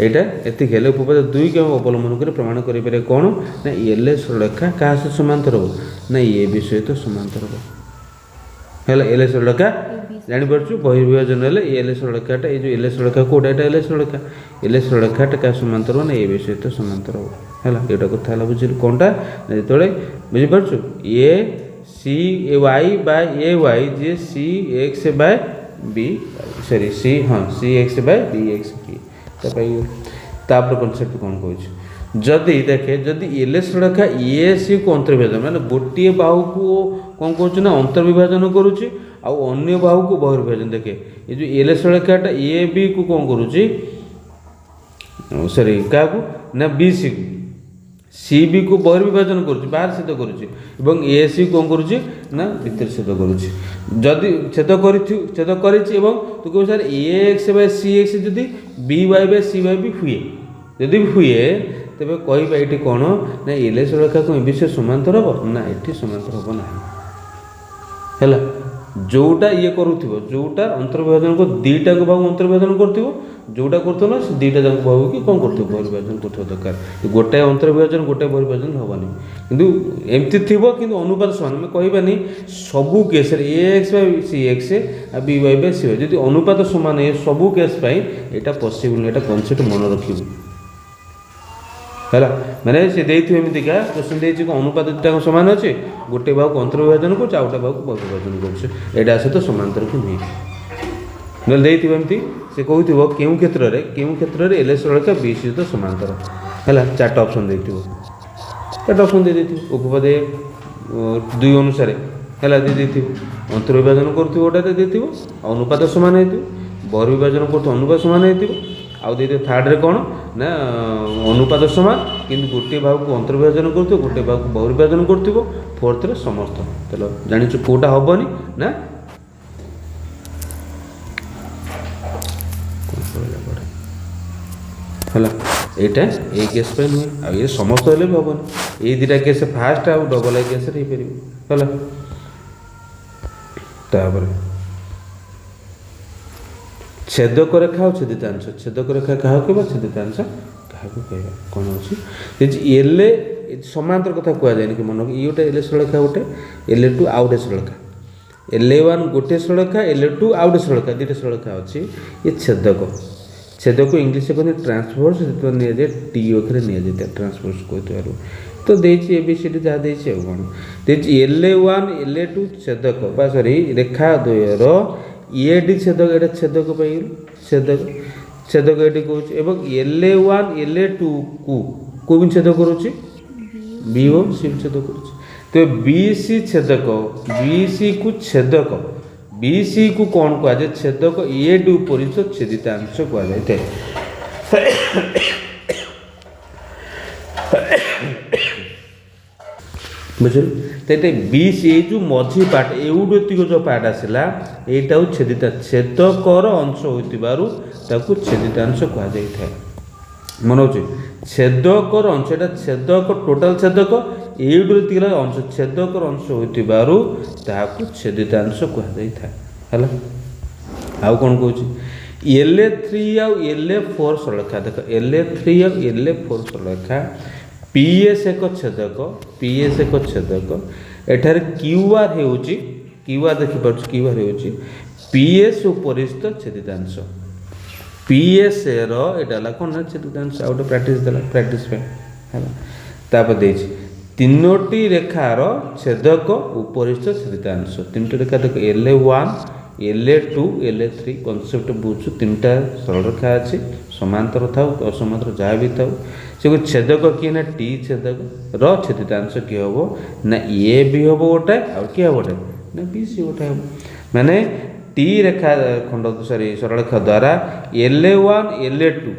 यहाँ ये उपपाद दुई के अवलम्बन कर प्रमाण कर कौन ना एल एस रेखा क्या सहित समांतर हो ना ए बी सहित समांतर हो है एल एस रेखा जापर बहिर्विभाजन है एल एस रेखाटा ये जो एल एस रेखा कौटा यहाँ एल एस रेखाटा क्या समांतर हो ना ए बी सहित समांतर हो है यहाँ कथा बुझे कौनटा जो बुझीपार A C A Y by A Y जे C X by B sorry C हाँ C X by B X तापर कनसेप्ट कौन कह जदि देखे जदि एल एस रेखा ए सी को अंतर्विभाजन माने गोटे बाहु को कौन कौन अंतर्विभाजन करुच्ची आउ अन्य बाहु को बहिर्विभाजन देखे ये जो एल एस रेखाटा ए बी को कौन करुच्ची सॉरी क्या ना बी सी को सी बी को बहिर्विभाजन करुच्ची बाहर छेद करुच्ची एवं ए सी कौन करुच्ची ना भीतर छेद करुच्ची जदि छेद कर तो कह सर ए एक्स बाय सी एक्स जदि B Y by C Y भी हुए जदि भी हुए तेरे कह ये कौन ना एल एस रेखा को ए विषय समांतर हम ना ये समांतर हम ना है जोटा ये करूथिबो जोटा अंतर्विभाजन को दीटा को भाग अंतर्विभाजन करथिबो जोटा करथो ना दीटा जाक भाग कि कोन करथिबो बहिर्विभाजन करथो दरकार गोटे अंतर्विभाजन गोटे बहिर्विभाजन हबनी किंतु एमती थिबो किंतु अनुपात समान मैं कहबानी सबु केस रे ax बाय cx आ by बाय cy जदि अनुपात समान है सबु केस पई एटा पॉसिबल एटा कांसेप्ट मन रखिबो हैला माने से देइथि एमती का क्वेश्चन देइछि को अनुपात दुटा समान अछि गोटे भाग अंतर्विभाजन को चाउटा भाग बहिर्विभाजन करछ एटा सहित समांतर को नहीं नल देइथि एमती से कहूथिबो केउ क्षेत्र रे एलएस रेखा बी सहित समांतर हैला चारटा ऑप्शन देइथिबो चारटा ऑप्शन दे देथिबो उपपदे दुई अनुसार हैला दे देथिबो अंतर्विभाजन करथिबो ओटा दे देथिबो अनुपात समान हेतु बहिर्विभाजन करथो अनुपात समान हेतु आउ दे थर्ड रे कोन ना अनुपात समान किंतु गोटे भाग को अंतर्विभाजन करथिबो गोटे भाग को बहिर्विभाजन करथिबो फोर्थ रे समस्त चलो जानिछु कोटा हबनी ना हैला एटा ए केस पे नुहे आ ये समस्त हेले भी हबनी ए दिटा केस फास्ट आ डबल ए केस रे परिबो हैला तापर छेदक रेखा और छेदितांश छेदक रेखा क्या कहबा छेदितांश क्या कहबा कौन अच्छी एल समांतर कथा कह जाए कि मन ये गोटे एल सरलेखा गोटे एल2 आउ गोटे सरलेखा एल1 गोटे सरलेखा एल2 आउ गोटे सरलेखा दुटा सरलेखा अच्छी ये छेदक छेदक इंग्लीश कहते ट्रांसवर्स जो निजे टी अक्षर निजे ट्रांसवर्स कहते तो देछि एबीसीडी जहाँ देछि कौन देछि एल1 एल2 छेदक बा सॉरी रेखा द्वयर एडी छेदक एटा छेदक पाइल छेदक छेदक एटी कहूँ एवं एल1 एल2 को भी छेदक करुच्ची बी ओ सी छेदक करुच्ची तो बीसी छेदक बीसी को छेदक बीसी को कौन कह जाए छेदक एडी उपरित छेदितांश कह जाए बुझल तो ये बीस ये जो मझी पार्ट एउडतिक जो पार्ट आसला यहाँ छेदिता छेदकर अंश होता छेदितांश कह जाए मन हो छेदकर अंश एटा छेदक टोटाल छेदक एउडतिक अंश छेदकर अंश होता छेदितांश कह जाए आउ कौन कहूँ एल3 आउ एल4 सरलेखा देख एल3 आउ एल4 सरलेखा पीएस एक छेदक एठार क्यूआर होउची क्यूआर देखि पाछ क्यूआर होउची पीएस उपरिस्थ छेदितांश पीएस रो एटा ला कोन छेदितांश आउट प्रैक्टिस देला प्रैक्टिस पे हैला तापर देछि तीनोटी रेखार छेदक उपरिस्थ छेदितांश तीनोटी रेखा देख एल1 एल2 एल3 कांसेप्ट बुझु तीनटा सरल रेखा अछि समांतर थाउ असमांतर जहाँ भी थाउ से छेदक किए ना टी छेदक छेदितांश किए हम ना ए भी हम गोटे और किए गोटे ना बी सी गोटे हम माने टी रेखा खंड सॉरी सरलेखा द्वारा एल1 एल2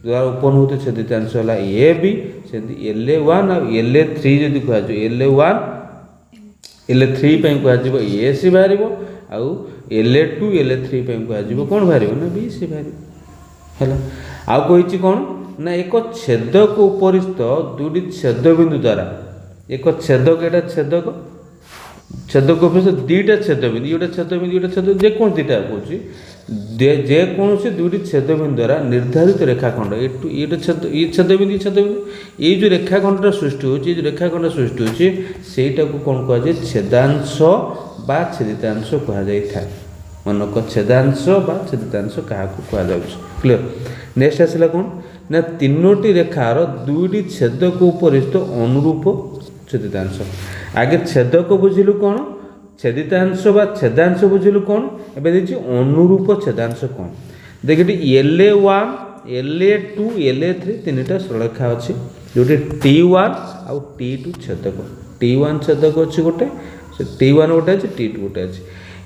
द्वारा उत्पन्न होते छेदितांश है ए बी से एल1 और एल3 जदि कह एल1 एल3 कह ए सी बाहर आउ एल2 एल3 कह कौन बाहर ना बी सी बाहर है आउ कही कौन ना एक छेदक उपरिस्थ दुटी छेदबिंदु द्वारा एक छेदक एटा छेदक छेदक उपरिस्थ दुईटा छेदबिंदु ये छेदबिंदु जेको दुईटा कौन जेकोसी दुईटी छेदबिंदु द्वारा निर्धारित रेखाखंड ये छेदबिंदु ये जो रेखाखंड सृष्टि हो रेखाखंड सृष्टि होती कौन कहुए छेदांश बा छेदितांश कह जाए मनक छेदांश बा छेदितांश क्या कहुए क्लियर नेक्स्ट आसला कौन ना तीनोटी रेखार दुईटी छेदक उपरिस्थ अनुरूप छेदितांश आगे छेदक बुझिलु कौन छेदितांश बा छेदांश बुझिलु कौन एबे देखि अनुरूप छेदांश कौन देखि एल1 एल2 एल3 तीनटा सरलेखा अछि जोटी टी1 आउ टी2 छेदक टी1 छेदक अछि गोटे से टी1 गोटे अछि टी2 गोटे अछि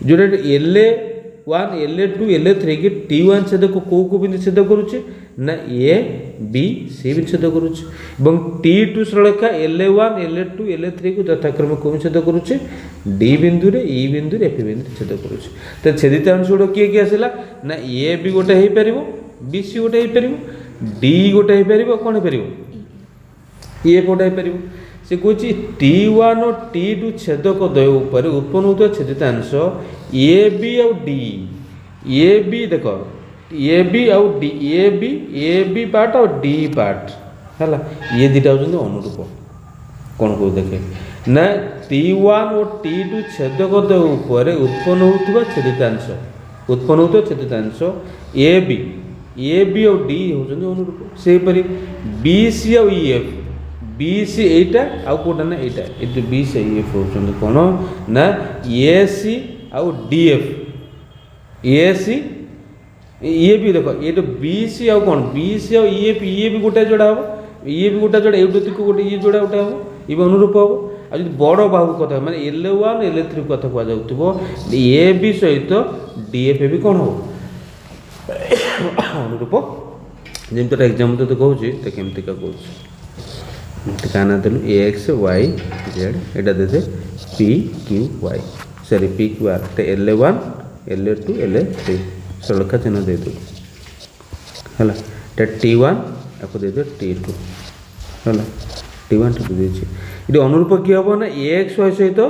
जोटा एल1 एल2 एल3 कि टी1 छेदक को बिंदु छेद करुचे ना ए बी सी भी छेद करुचे এবং टी2 सरलेखा एल1 एल2 एल3 को यथाक्रमे को छेद करुचे डी बिंदु रे ई बिंदु रे एफ बिंदु छेद करुचे तो छेदितांश गुड़ किए आसला ना ए बी गोटे हो पार बी सी गोटे हो पार डी गोटे हो पार कौन हो पार ए गोटे हो पार से कौच T1 और T2 छेदक द्वय उपर उत्पन्न होता छेदितांश ए बी आउ डी ए बी देख ए बी आउ डी ए बी पार्ट और डी पार्ट है ये दुटा होती अनुरूप कौन कह देखे ना T1 और T2 छेदक द्वय उपर उत्पन्न होता छेदितांश ए बी और डी होती अनुरूप से बी सी आउ एफ बी सी एटा आउ कोटा ना एटा ये बी सी एफ होती कौन ना ए सी आउ डी एफ ए सी ये भी देख ये तो बी सी आउ कौन बी सी आउ ये भी गोटे जोड़ा हम ये भी गोटे जोड़ा ये गोटे ये जोड़ा गोटे हम ये अनुरूप हम आज बड़ बाहु कथा माने L1 L3 कथा कह जाउतबो ए बी सहित डी एफ भी कौन हो अनुरूप जेमती एग्जाम तो कहूँ तो केमती का कहूँ क्या देलु एक्स वाई जेड एटा दे P Q Y sorry P Q R L1 L2 L3 सरलखा चिन्ह दे दे है T1 आपको दे दे T2 है T1 T2 देछि ये अनुरूप किए हम ना एक्स वाई सहित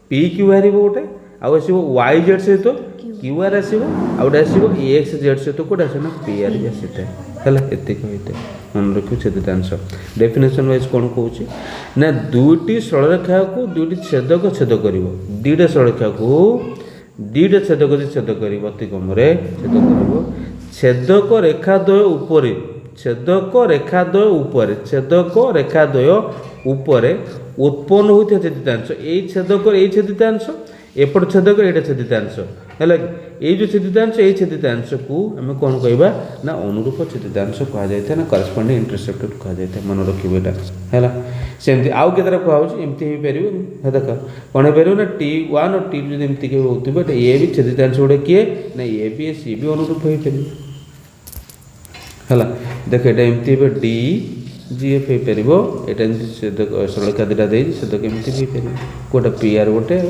पी क्यू बाहर गोटे आस वाई जेड सहित क्यू आर आसो आसो एक्स जेड सहित कौट आस पी आर भी आसी है एतिक मन रखिए छेदितांश डेफिनेशन वाइज कौन कौच ना दुईटी सरलरेखा को दुईटी छेदक छेद कर दीटा सरलरेखा को दीटा छेदक छेद कर अति कम छेद कर छेदक रेखाद्वय उपरे छेदक रेखाद्वय उपरे उत्पन्न होता छेदितांश यही छेदक यही छेदितांश एपट छेदक एटा छेदितांश है ये जो छेदितांश यही छेदितांश को आम कौन कहवा ना अनुरूप छेदितांश कह जाए ना करस्पॉन्डिंग इंटरसेप्टर कह जाए मन रखिए यहाँ है सेमती आउ केतरा कहूँ एमती हो पार देख कौन हो पार ना T1 और T2 जो एमती हो ये भी छेदितांश गोटे किए ना ए बी सी भी अनुरूप हो पार है देख ये एमती डी जी एफ हो पार यहाँ छेदक सरलरेखा दुटा दे छेदक एमती भी हो पार कौटा पी आर गोटे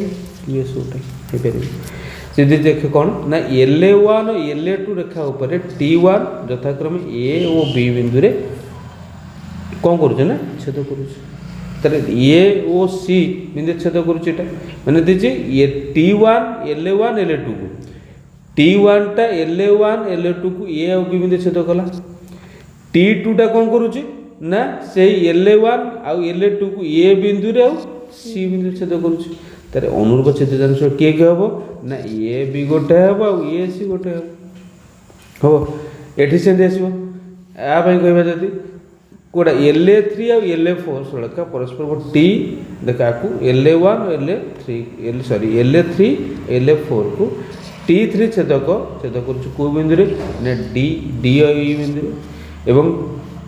क्यू एस गोटे हो पार से देख कौन ना L1 और L2 रेखा उपर T1 यथाक्रम ए और बी बिंदु रे कौन करुचे ना छेद करुचे ए ओ सी बिंदु छेद करुचे मैंने दीजिए ये T1 L1 L2 को T1 टा L1 L2 को ए और बी बिंदु छेद कला T2 टा कौन करुचे ना से L1 आउ L2 को ए बिंदु रे आउ सी बिंदु छेद करुचे तार अनुरूप छेदितांश किए हम ना ए बी गोटे हम ए सी गोटे हम ये से आसो कहवा जदि कौटा L3 आउ L4 सरलरेखा परस्पर टी देख आपको L1 L3 sorry L3 L4 को T3 छेदक कौ बिंदु ना डी डी बिंदु एवं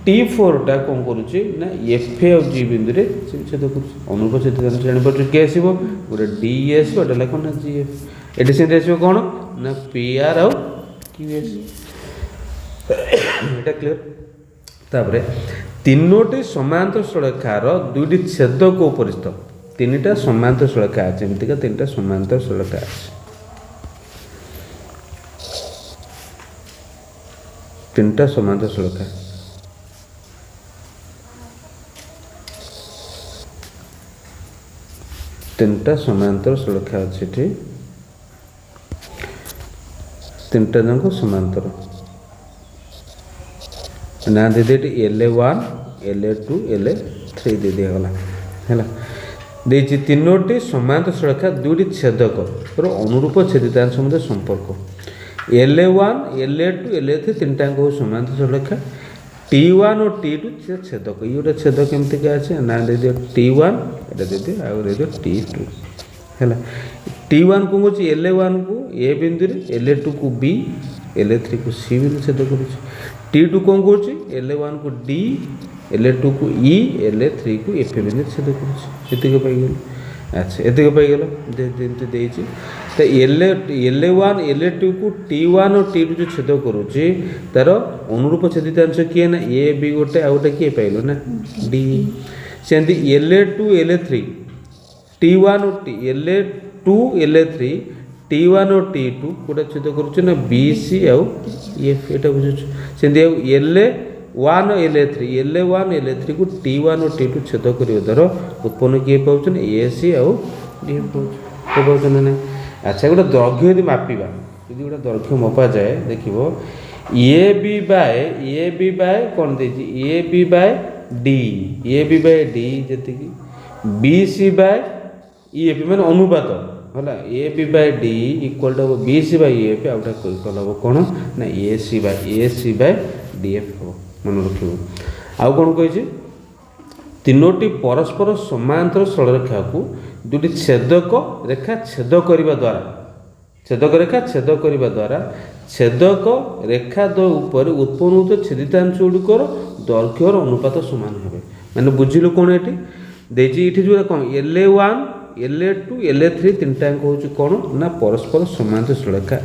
T4 टा कौन करुचे ना एफ और जी बिंदु रे छेद कर अनुरूप छेदितांश जानि पर के आसीबो गोटे डी एस गोटे लाख ना जी एफ एटी से आसीबो कौन ना पी आर और क्यू एस एटा क्लियर तापरे तीनोटी समांतर सरलरेखार दुईटी छेदक उपरिस्थ तीनटा समांतर सरलरेखा अछि एमतिका तीनटा समांतर सरलरेखा अछि तीनटा समांतर सरलरेखा तीनटा समांतर सरलरेखा अच्छी तीनटा जाक समांतर ना दे L1 L2 L3 दे दिगला है देखिए तीनोटी समांतर सरलरेखा दुईटी छेदक अनुरूप छेदितांश मध्य संपर्क L1 L2 L3 तीनटा हो समांतर सरलरेखा T1 और T2 छेदक ये गोटे छेदक एमती क्या अच्छे ना दे दियो T1 एटा दे दियो आ दे दियो T2 है T1 को कौन L1 को ए बिंदु L2 को B L3 को C बिंदु छेद कर T2 कौन कौन L1 को D L2 को E L3 को F बिंदु छेद कर पाइगल अच्छा एतिक पाइगल देती तो L1 L2 को T1 और T2 जो छेद करुचे तार अनुरूप छेदितांश किए ना ए बी गोटे आ गोटे किए पाइल ना डी सेमती L2 L3 T1 और L2 L3 T1 और T2 गोटे छेद करुचे ना बी सी आउ एफ एटा बुझुछ सेमती L वन LA1 LA3 को T1 और T2 छेद करने द्वारा उत्पन्न किए पाँच ए सी आउ डी पाँच ना। अच्छा गोटे दैर्घ्य यदि मापिबा यदि गोटे दैर्घ्य मपा जाए देखो ए बी बाय कौन देती ए बी बाय डी जी बी सी बाय EF मैंने अनुपात है A B by D equal to हम बी सी बाय EF आउटा इक्वल हम कौन ना ए सी बाय DF हम मन रखिए। आउ कौन कही तीनोटी परस्पर समांतर सरलरेखा को दुटी छेदक रेखा छेद करने द्वारा छेदक रेखा छेद करने द्वारा छेदक रेखा उपर उत्पन्न होता छेदितांश गुड़िकर दैर्घ्य और अनुपात सामान हे मैंने बुझिलु कौन ये जो कौन LA1 LA2 LA3 तीनटा हूँ कौन ना परस्पर समांतर सरलरेखा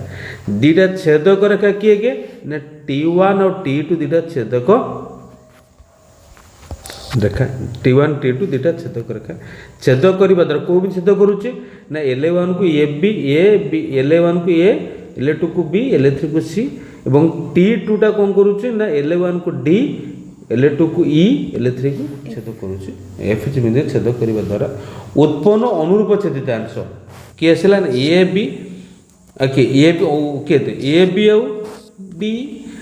दीटा छेदक रेखा किए के ना T1 और T2 दीटा छेदक रेखा T1 T2 दीटा छेदक रेखा छेद करने द्वारा कौ भी छेद करुचे ना LA1 को LA1 को A LA2 को B LA3 को C एवं T2 टा कौन करुचे ना LA1 को D LA2 को E LA3 को छेद करुचे F बिंदु छेद करने द्वारा उत्पन्न अनुरूप छेदितांश किए आसला ना ए बी ए बी आउ डी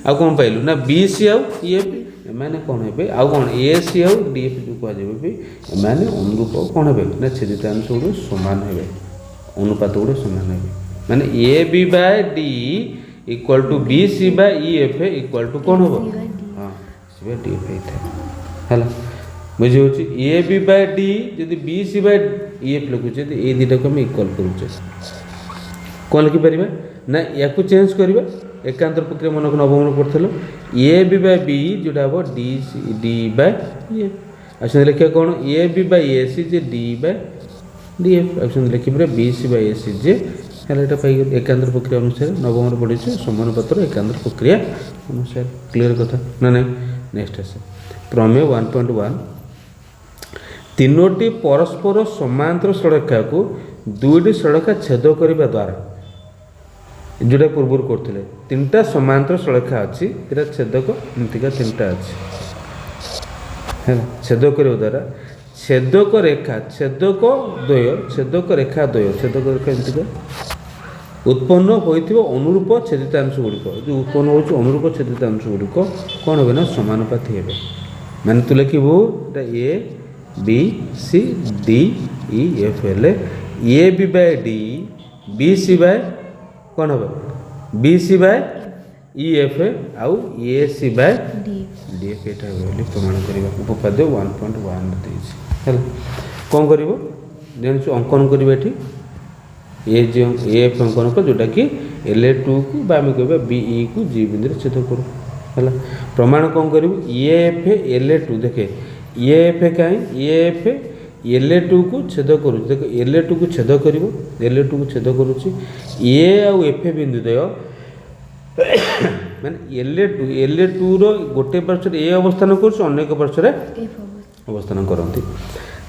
आउ कौन पाइलु ना बी सी आउ EF एमाने कौन हे आउ कौन ए सी आउ DF जो कह भी एमाने अनुरूप कौन हे ना छेदितांश गुड़ सामान हे अनुपात गुड़ सामान हे माने A B by D equal to B C by EF equal to कौन हम हाँ सी बाय DF है बुझे ए बी बाय डी जदि बी सी बाय EF लिखुचे ये दुटा को इक्वल करुचे कौन लिखिपर ना या चेंज करवा एकांतर प्रक्रिया मन को नवम पढ़ल ए बी बाय बी जोटा हम डी बाय EF अच्छा लिखा कौन A B by A C जे डी बाय DF अच्छा लिखिपर B C by A C जे है पाई एकांतर प्रक्रिया अनुसार नवम पढ़े समानुपातर एकांतर प्रक्रिया अनुसार क्लीयर कथा ना नहीं नेक्स्ट आसे प्रमेय 1.1 तीनोटी परस्पर समांतर सरलरेखा को दुईटी सरलरेखा छेद करने द्वारा जोटा पूर्व करते तीनटा समांतर सरलरेखा अच्छी ये छेदक एमतीका तीनटा अच्छी है छेद करने द्वारा छेदक रेखा छेदक रेखा एमतीका उत्पन्न होइथिबो अनुरूप छेदितांश गुड़िक जो उत्पन्न हो अनुरूप छेदितांश गुड़िक कौन हो ना समानुपाती हे मैंने तू लिखू A B C D E F L A B by D B C by कौन हम बी सी बाय EF आउ ए सी बाय DF ये प्रमाण करवा उपपाद्य 1.1 है कौन कर अंकन करवा ये जो एफ अंकन कर जोटा कि LA2 को आम कह BE को G बिंदु छेद करूँ है प्रमाण कौन करूँ EF LA2 देखे EF कहीं EF LA2 को छेद करूँ देख LA2 को छेद कर LA2 को छेद करुच्ची ए आउ एफ बिंदुदय माने LA2 रो गोटे पार्श्व ए अवस्थान कर पार्श्व अवस्थान करती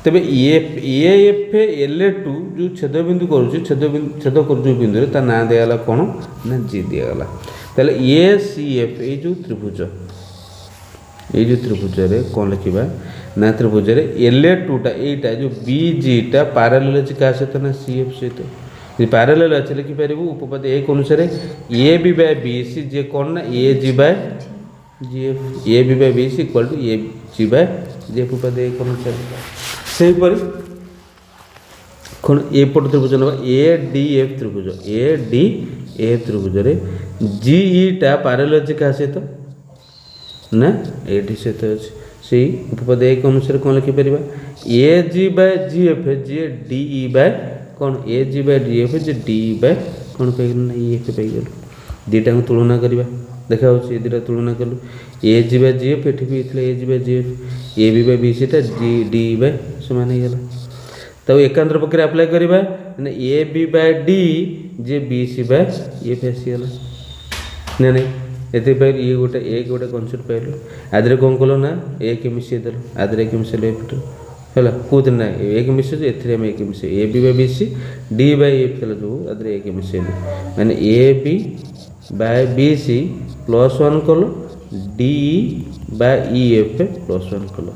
तेरे EF LA2 जो छेद बिंदु करुच्ची छेद कर बिंदु ता ना दिगला कौन ना G दिगला ताले ACF ये जो त्रिभुज कौन लिखा ना त्रिभुज LA2 टा एटा जो BG टा पैरेलल अछि का सहित ना CF सहित ये पैरेलल अछि लिखिपर उपपाद्य एक अनुसार AB बाय BC जे कौन ना AG by GF AB by BC equal to AG by GF उपपाद्य एक अनुसार सेही परि कौन ए पट त्रिभुज ना ADF त्रिभुज ADF त्रिभुज रे GE टा पैरेलल अछि का सहित ना AD सहित अछि से उपपाद्य एक अनुसार कौन लिखिपर AG by GF J DE by कौन AG bye DF J DE by कौन पाइल ना EF पाइल दुटा को तुलना करवा देखा होची दुटा तुलना कलु AG बाय GF एठी भी इतले AG by GF AB by BC टा DE बाय समान हे गेला तब एकांतर प्रक्रिया अप्लाई करवा ना AB बाय D जे BC बाय EF आसी गेला ना नहीं ये गोटे एक गोटे कनसेप्ट पाइल आदि कौन कल ना एक मिसई देल आदि एक मिसले है कौन ना एक मिस एक मिस A B by BC D by EF जो आदि एक मिसैलु माने AB बाय BC +1 कल DE बा इ एफ प्लस वन कल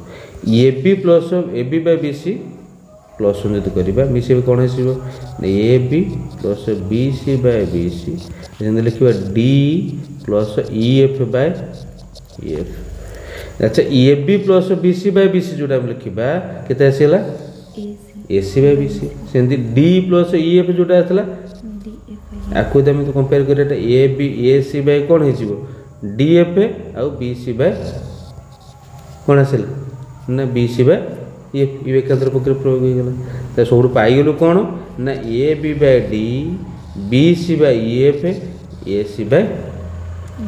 A B plus A B by B C plus one जो करवा मिसेबे कौन आसो A B plus B C by B C लिखा D plus E F by E F. अच्छा A B plus B C by B C जोटा लिखा केते आसला ए सी बाय बी सी सेमती डी प्लस इ एफ जोटा आसला आपको तो कंपेयर कर A B A C by कौन हो डी एफ आउ बी सी बाय कौन आसला ना बी सी बाय ये एकांतर पक्ष प्रयोग हो गला तो सब पाइगलु कौन ना A B by D B C by E F A C by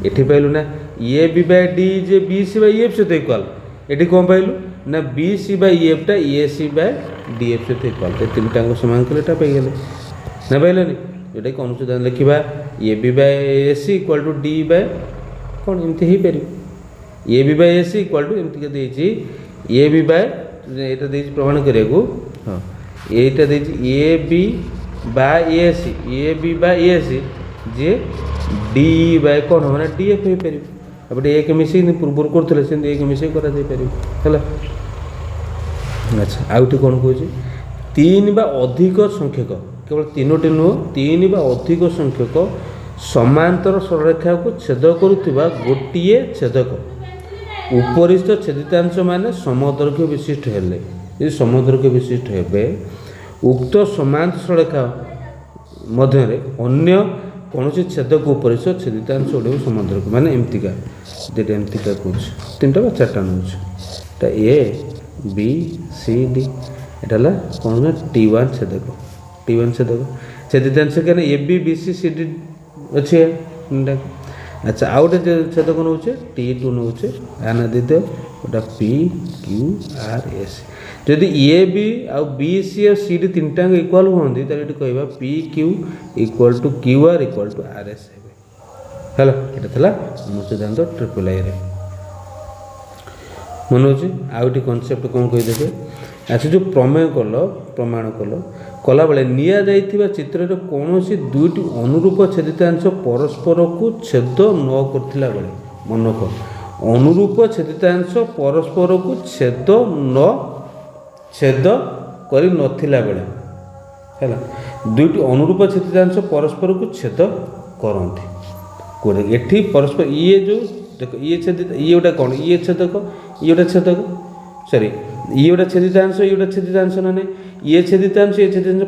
एठी पाइलु ना ए बी बाय डी जे B C by E F सहित इक्वाल एठी कौन पाइलु ना B C by E F टा A C by D F सहित इक्वाल तो तीन टांग समान कले एटा पाइगले ना पाइलनि जोटा कि अनुच्छेद लिखा A B by A C equal to D by कौन एमती हो पार A B by A C equal to एमती के ए बी बाय यहाँ प्रमाण करने हाँ यहाँ A B by A C A B by A C जे डी बाय कौन हम डी एफ हो पार अब एक मिसे पूर्व करते से एक मिसे कर अच्छा आउट कौन कहे तीन बा अधिक संख्यक केवल तीनोटी नुह तीन बा अधिक संख्यक समांतर सरलरेखा को छेद करुवा गोटे छेदक उपरिस्थ छेदितांश माने समदैर्घ्य विशिष्ट हेले यदि समदैर्घ्य विशिष्ट हेबे उक्त समांतर सरलरेखा मध्य अन्य कौन छेदक उपरिस्थ छेदितांश गुड़ समदैर्घ्य माने एमतिका जेटा एमतिका कौन तीन टा चार्टा नौ ए बी सी डी एटा कौन ना T1 छेदक छेदितांश क्या A B B C C D अच्छे अच्छा आउ गए छेदक नौ T2 नौ आना दीद गोटा पी क्यू आर एस जदि ए बी आउ बी सी और सी डी तीन टाँग इक्वाल हमें तो ये कह P Q equal to Q R equal to R S है यहाँ अनुच्छेदांत ट्रिपल आई मन हो आउ कनसेप्ट कौन कहीदेवे अच्छा जो प्रमेय कल प्रमाण कला बेले निया जाइथिबा चित्र रे कौन सी दुईटी अनुरूप छेदितांश परस्पर को छेद न करथिला बेले मन कर अनुरूप छेदितांश परस्पर को छेद करि नथिला बेले हैला दुईटी अनुरूप छेदितांश परस्पर को छेद करंती कोरे एठी परस्पर ये जो देखो ये छेदित ये गोटा कौन ये छेदक ये गोटा छेदक सॉरी ये गोटा छेदितांश ये गोटा छेदितांश ना नहीं ये छेदितांश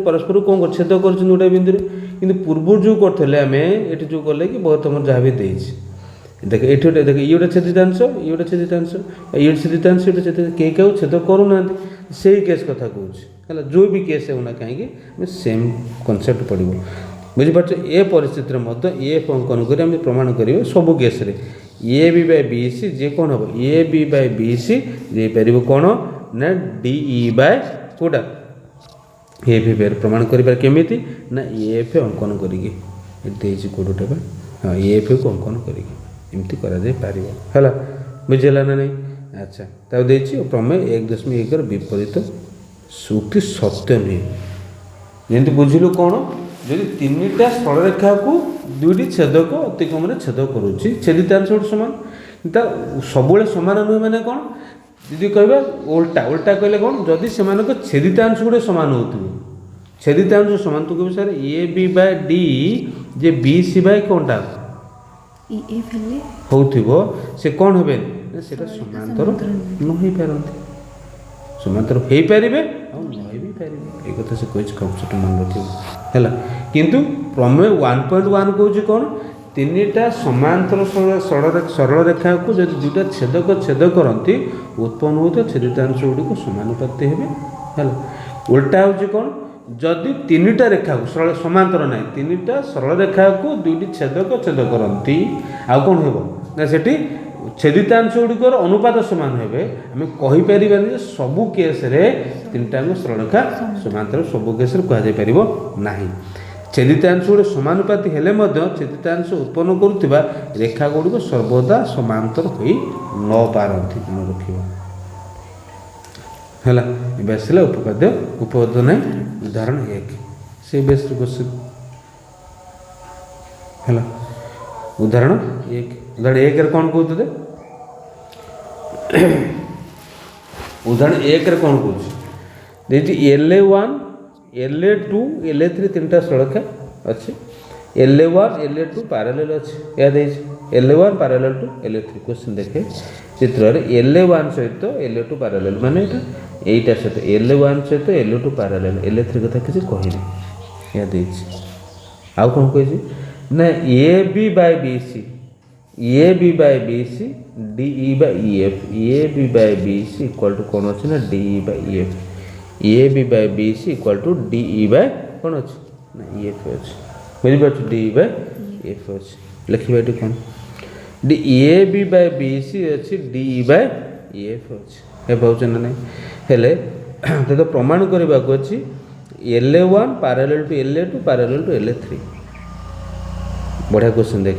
परस्पर कौन कर छेद कर गोटे बिंदु कि पूर्व जो करते आम ये जो कले कि बहुत तुम जहाँ भी देख देख ये देख ये गोटे छेदितांश ये गोटे छेदितांश ये छेदितांश ये कहीं क्या छेद करूना से केस कथा कहूँ जो भी केस होना कहीं सेम कनसेप्ट पड़ो बुझीपार ए परिस्थिति एफ अंकन कर प्रमाण करेंगे सबू case A B by B C जे कौन हम A B by B C जे पार कौन ना डी ई बाय कोटा ए बी बाय प्रमाण कर केमी ना एफ अंकन करके कोडे हाँ एफ को अंकन करमती कर बुझेगा ना नहीं अच्छा तब देखिए प्रमेय 1.1 विपरीत उक्ति सत्य नुहे जमी बुझिलु कौन जदि तीन टा सरलरेखा को दुईटी छेदक अतिक्रम छेद करुच्ची छेदितांश गोटे सामान सब सामान नुहे मैंने कौन जी कह उल्टा उल्टा कहले कौन जदि से छेदितांश गुड़े सामान हो छेदितांश सामान तो कह sir A B by D जे बी सी बाय कौनटा हो से कौन हे समांतर नई पारती समांतर हो पारे नई भी पारे ये कथा से कही कनसेप्ट मन रखिए किंतु प्रमेय 1.1 कौन कौन तीन टा समांतर सरल रेखा को जब दुईटा छेदक छेद करती उत्पन्न होता छेदितांश गुड़िक समानुपाती है उल्टा हूँ कौन जदि तीन टा रेखा को सरल समांतर ना तीन टा सरल रेखा को दुईटी छेदक छेद करती आउ कौन हो ना से छेदितांश गुड़िकर अनुपात सामान हे आम कहीपर सबू केस तीन टाक सरलरेखा समांतर सबू केस कहुपर ना छेदितांश गुड़े समानुपाती हेले छेदितांश उत्पन्न करुवा रेखा गुड़िक सर्वदा समांतर हो न पारती मन रखिए है आसला उपपाद्य उपपाद्य ना उदाहरण 1 से बेस क्वेश्चन है उदाहरण 1 उदाहरण 1 कौन कहते उदाहरण एक रे कौन कौन देखिए LA1 LA2 LA3 तीनटा सड़क अच्छे LA1 LA2 पैरेलल अच्छे याद LA1 parallel to LA3 question देखे चित्र LA1 सहित LA2 पैरेलल माने एटा सहित LA1 सहित LA2 पैरेलल LA3 कथा किसी कहनी याद आउ कौन कही ना AB by BC AB by BC DE by EF AB by BC equal to कौन अच्छे ना DE by EF AB by BC equal to DE by कौन अच्छे ना EF अच्छे बुझिपार DE बाय EF अच्छे लिखिबा एटी कौन AB बाय BC अच्छे DE बाय EF अच्छे हे पाउछ ना नहीं हेले तो प्रमाण करबा को अछि LA1 parallel to LA2 parallel to LA3 बढ़िया क्वेश्चन देख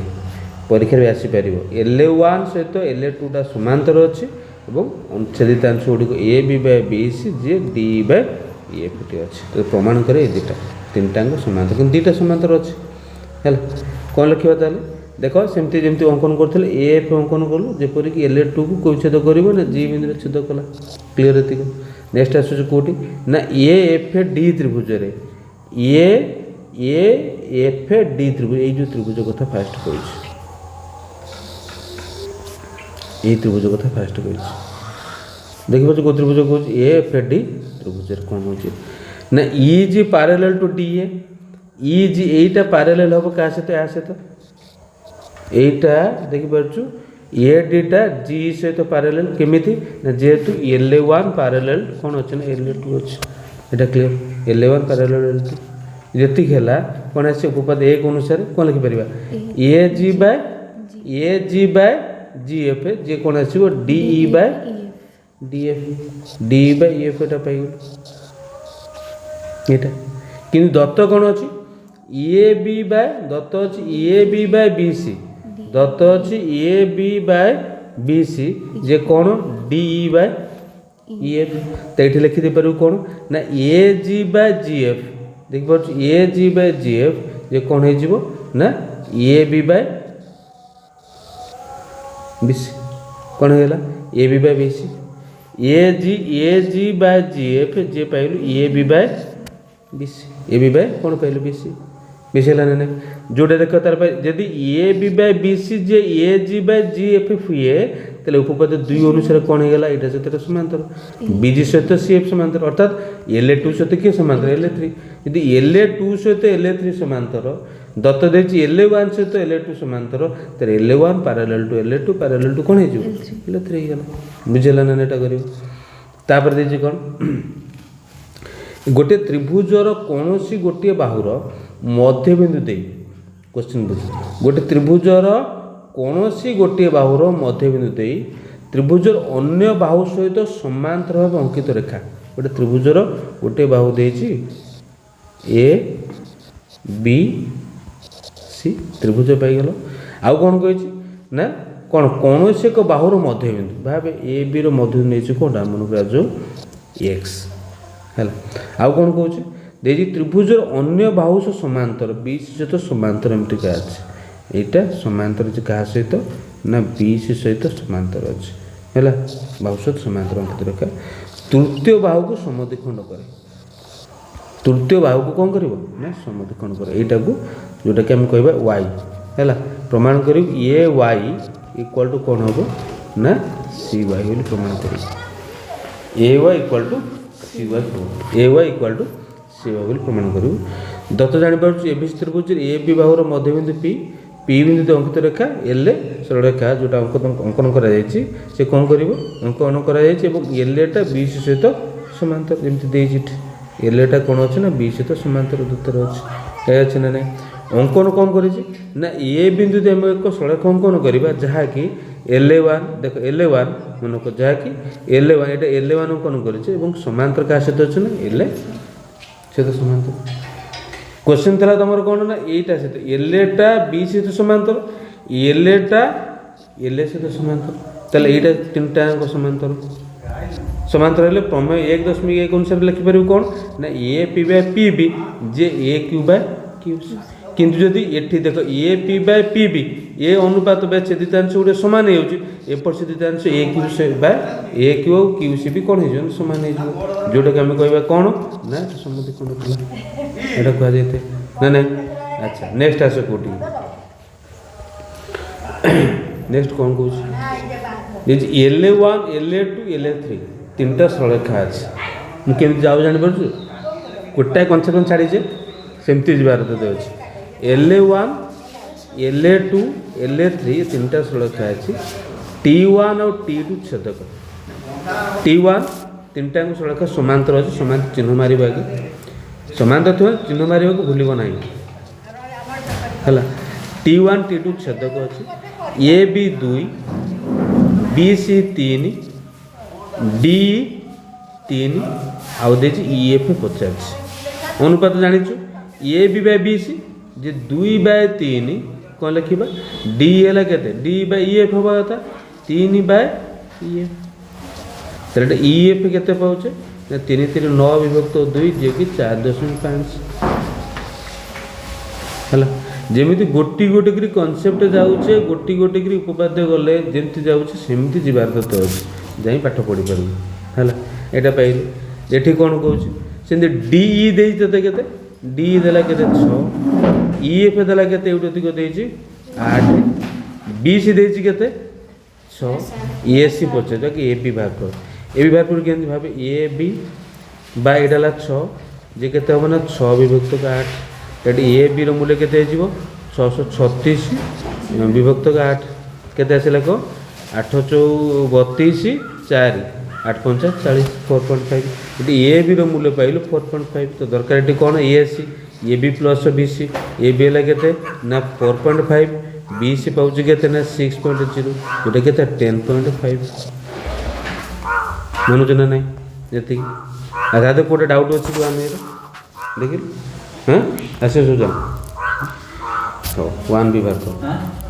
परीक्षा भी आसीपर LA1 सहित LA2 समांतर अच्छे और छेदित अंश गुड़िक AB by BC J DE by EF अच्छे तो प्रमाण करे दुटा तीन टाँग समांतर कि दुटा समांतर अच्छे है कौन लिखा ताल देख सेमती जमी अंकन करते AF अंकन कलु जेपरिक LA2 को कोई छेद कर G बिंदु छेद कला क्लीयर ये नेक्स्ट आसूँ कौटी ना AFD त्रिभुज AFD त्रिभुज ये त्रिभुज कथा फास्ट कही त्रिभुज कथा फास्ट कही देखिए कौ त्रिभुज कौन AFD त्रिभुज कौन हो ना EG parallel to DA EG एटा पैरेलल हम क्या सहित या सहित एटा देखिपु AD टा G सहित पैरेलल केमिति ना जेहेतु LA1 पैरेलल कौन अच्छे ना LA2 अच्छे एटा क्लियर LA1 पैरेलल LA2 जति है कौन आस उपपाद एक अनुसार कौन लिखिपर AG बाय GF जे कौन आसो DE by DF DE by EF एटा पाइगल एटा कि दत्त कौन अच्छी EAB बाय दत्त अच्छी EAB बाय BC दत्त अच्छी EAB बाय BC जे कौन DE बाय EF तो ये लिखि पार कौन ना AG बाय GF देख पार AG बाय GF जे कौन हो ना EAB बाय BC कौन होगा AB by BC AG by GF जे पाइलु EAB by BC AB by कौन पाइलु BC BC है ना जोटा देख तार जदि EAB by BC J AG by GF हुए तेल उपपाद दुई अनुसार कौन होगा यहाँ सहित समांतर BG सहित CF समांतर अर्थात LA2 सहित किए समांतर LA3 यदि LA2 सहित LA3 समांतर दत्त देखिए LA1 सहित LA2 समांतर तो LA1 parallel to LA2 parallel to कौन हो LA3 होगा बुझेगा ना एटा कर देखिए कौन गोटे त्रिभुजर कौन सी गोटे बाहुर मध्यबिंदु दे क्वेश्चन बुझ गोटे त्रिभुजर कौन सी गोटे बाहुर मध्यबिंदु दे त्रिभुजर अन्य बाहु सहित समांतर भाव अंकित रेखा गोटे त्रिभुजर गोटे बाहु देछि A B C त्रिभुज पाइगल आउ कौन कही ना कौन कौन से एक बाहुर मध्यबिंदु भावे A B मध्यबिंदु नहीं कौन मन जो X है आउ कौन कौन देखिए त्रिभुजर अन्य बाहु से समांतर BC सहित समांतर एमती क्या अच्छे यहाँ समांतर क्या सहित ना BC सहित समांतर अच्छे है बाहु सहित समांतर अंकित रेखा तृतीय बाहु को समद्विखंड करे तृतीय बाहु को कौन कर समद्विखंड करे यहाँ को जोटा कि आम कह y है प्रमाण कर AY इक्वल टू कौन हम ना CY बोली प्रमाण कर AY equal to CY AY equal to CY बोली प्रमाण करूँ दत्त जापर ABC त्रिभुज AB बाहुर मध्यबिंदु P बिंदु अंकित रेखा LA सरल रेखा जोटा अंकन कर कौन कर अंकन कर LA टा BC सहित समांतर जमी LA टा कौन अच्छे ना B सहित समांतर दूतर अच्छे अच्छे ना नहीं अंकन कौन कर A बिंदु आम एक सड़क अंकन करवा जहाँकि LA1 देख LA1 मन को जहाँकि LA1 ये LA1 अंकन कर समांतर क्या सहित अच्छे ना LA सहित समांतर क्वेश्चन था तुम कौन ना यहाँ सहित LA टा B सहित समांतर LA टा LA सहित समांतर तेल यहाँ तीन टाँग समांतर समांतर हेल्ले प्रमेय 1.1 अनुसार लिखिपर कौन ना A P by P B जे A Q बाय Q किंतु जदि एठी देख A P by P B A अनुपात बाय छेदितांश गोटे सामान हो एपट छेदितांश A Q C by A Q और क्यू सी भी कौन हो सामान हो जोटा कि आम कह कौन ना समझे कौन एटा कह जाए ना ना। अच्छा नेक्स्ट आस कौटी नेक्स्ट कौन कौन LA1 LA2 LA3 तीनटा सरलरेखा अच्छे मुझे जाऊ जापर गोटाए कंसेप्ट छाड़ीचे सेमती जबार तो अच्छे LA1 LA2 LA3 तीनटा सरलरेखा अच्छी T1 और T2 छेदक T1 तीनटा सरलरेखा समांतर अच्छे समांतर चिन्ह मार आगे समांतर थोड़ा चिन्ह मार को भूल ना है T1 T2 छेदक अच्छे AB 2 BC 3 D 3 आउ दे EF 50 अनुपात जानीचु A B by B C जे 2 बाय 3 कौन लिखा डी है के डी बाय ई एफ हवा था 3 बाय ई एफ तो ई एफ के पाचे 3 3 9 विभक्त 2 जे कि 4.5 है जमी गोटी गोटी कर कनसेप्ट जाऊे गोटी गोटी कर उपपाद्य गले जमी जाऊे सेमती जीवार दत्त अच्छे जा पाठ पढ़ी पार है यहाँ पाइल ये कौन कौच से डी दे के डी देला के 6 ई एफ देला के अधिक देती 8 बी सी देती के 6 ए सी पचे कि ए बी भाग कर ए बी भाग कर केमती भाव ए बी बा यहाँ 6 जे के हम ना 6 विभक्त 8 ये ए बी रूल्य के 636 विभक्त 8 के आसला कह 8 4 32 4 8 5 40 4.5 ये ए बी मूल्य पाइल 4.5 तो दरकार ये कौन A C A B plus B C A B है के ना 4.5 बी सी पाँच के ना 6.0 जोटा के 10.5 मानुच ना नहीं जी आधा तो कोटे डाउट अच्छी आम देख हाँ आसे जाओ 1 भी बाहर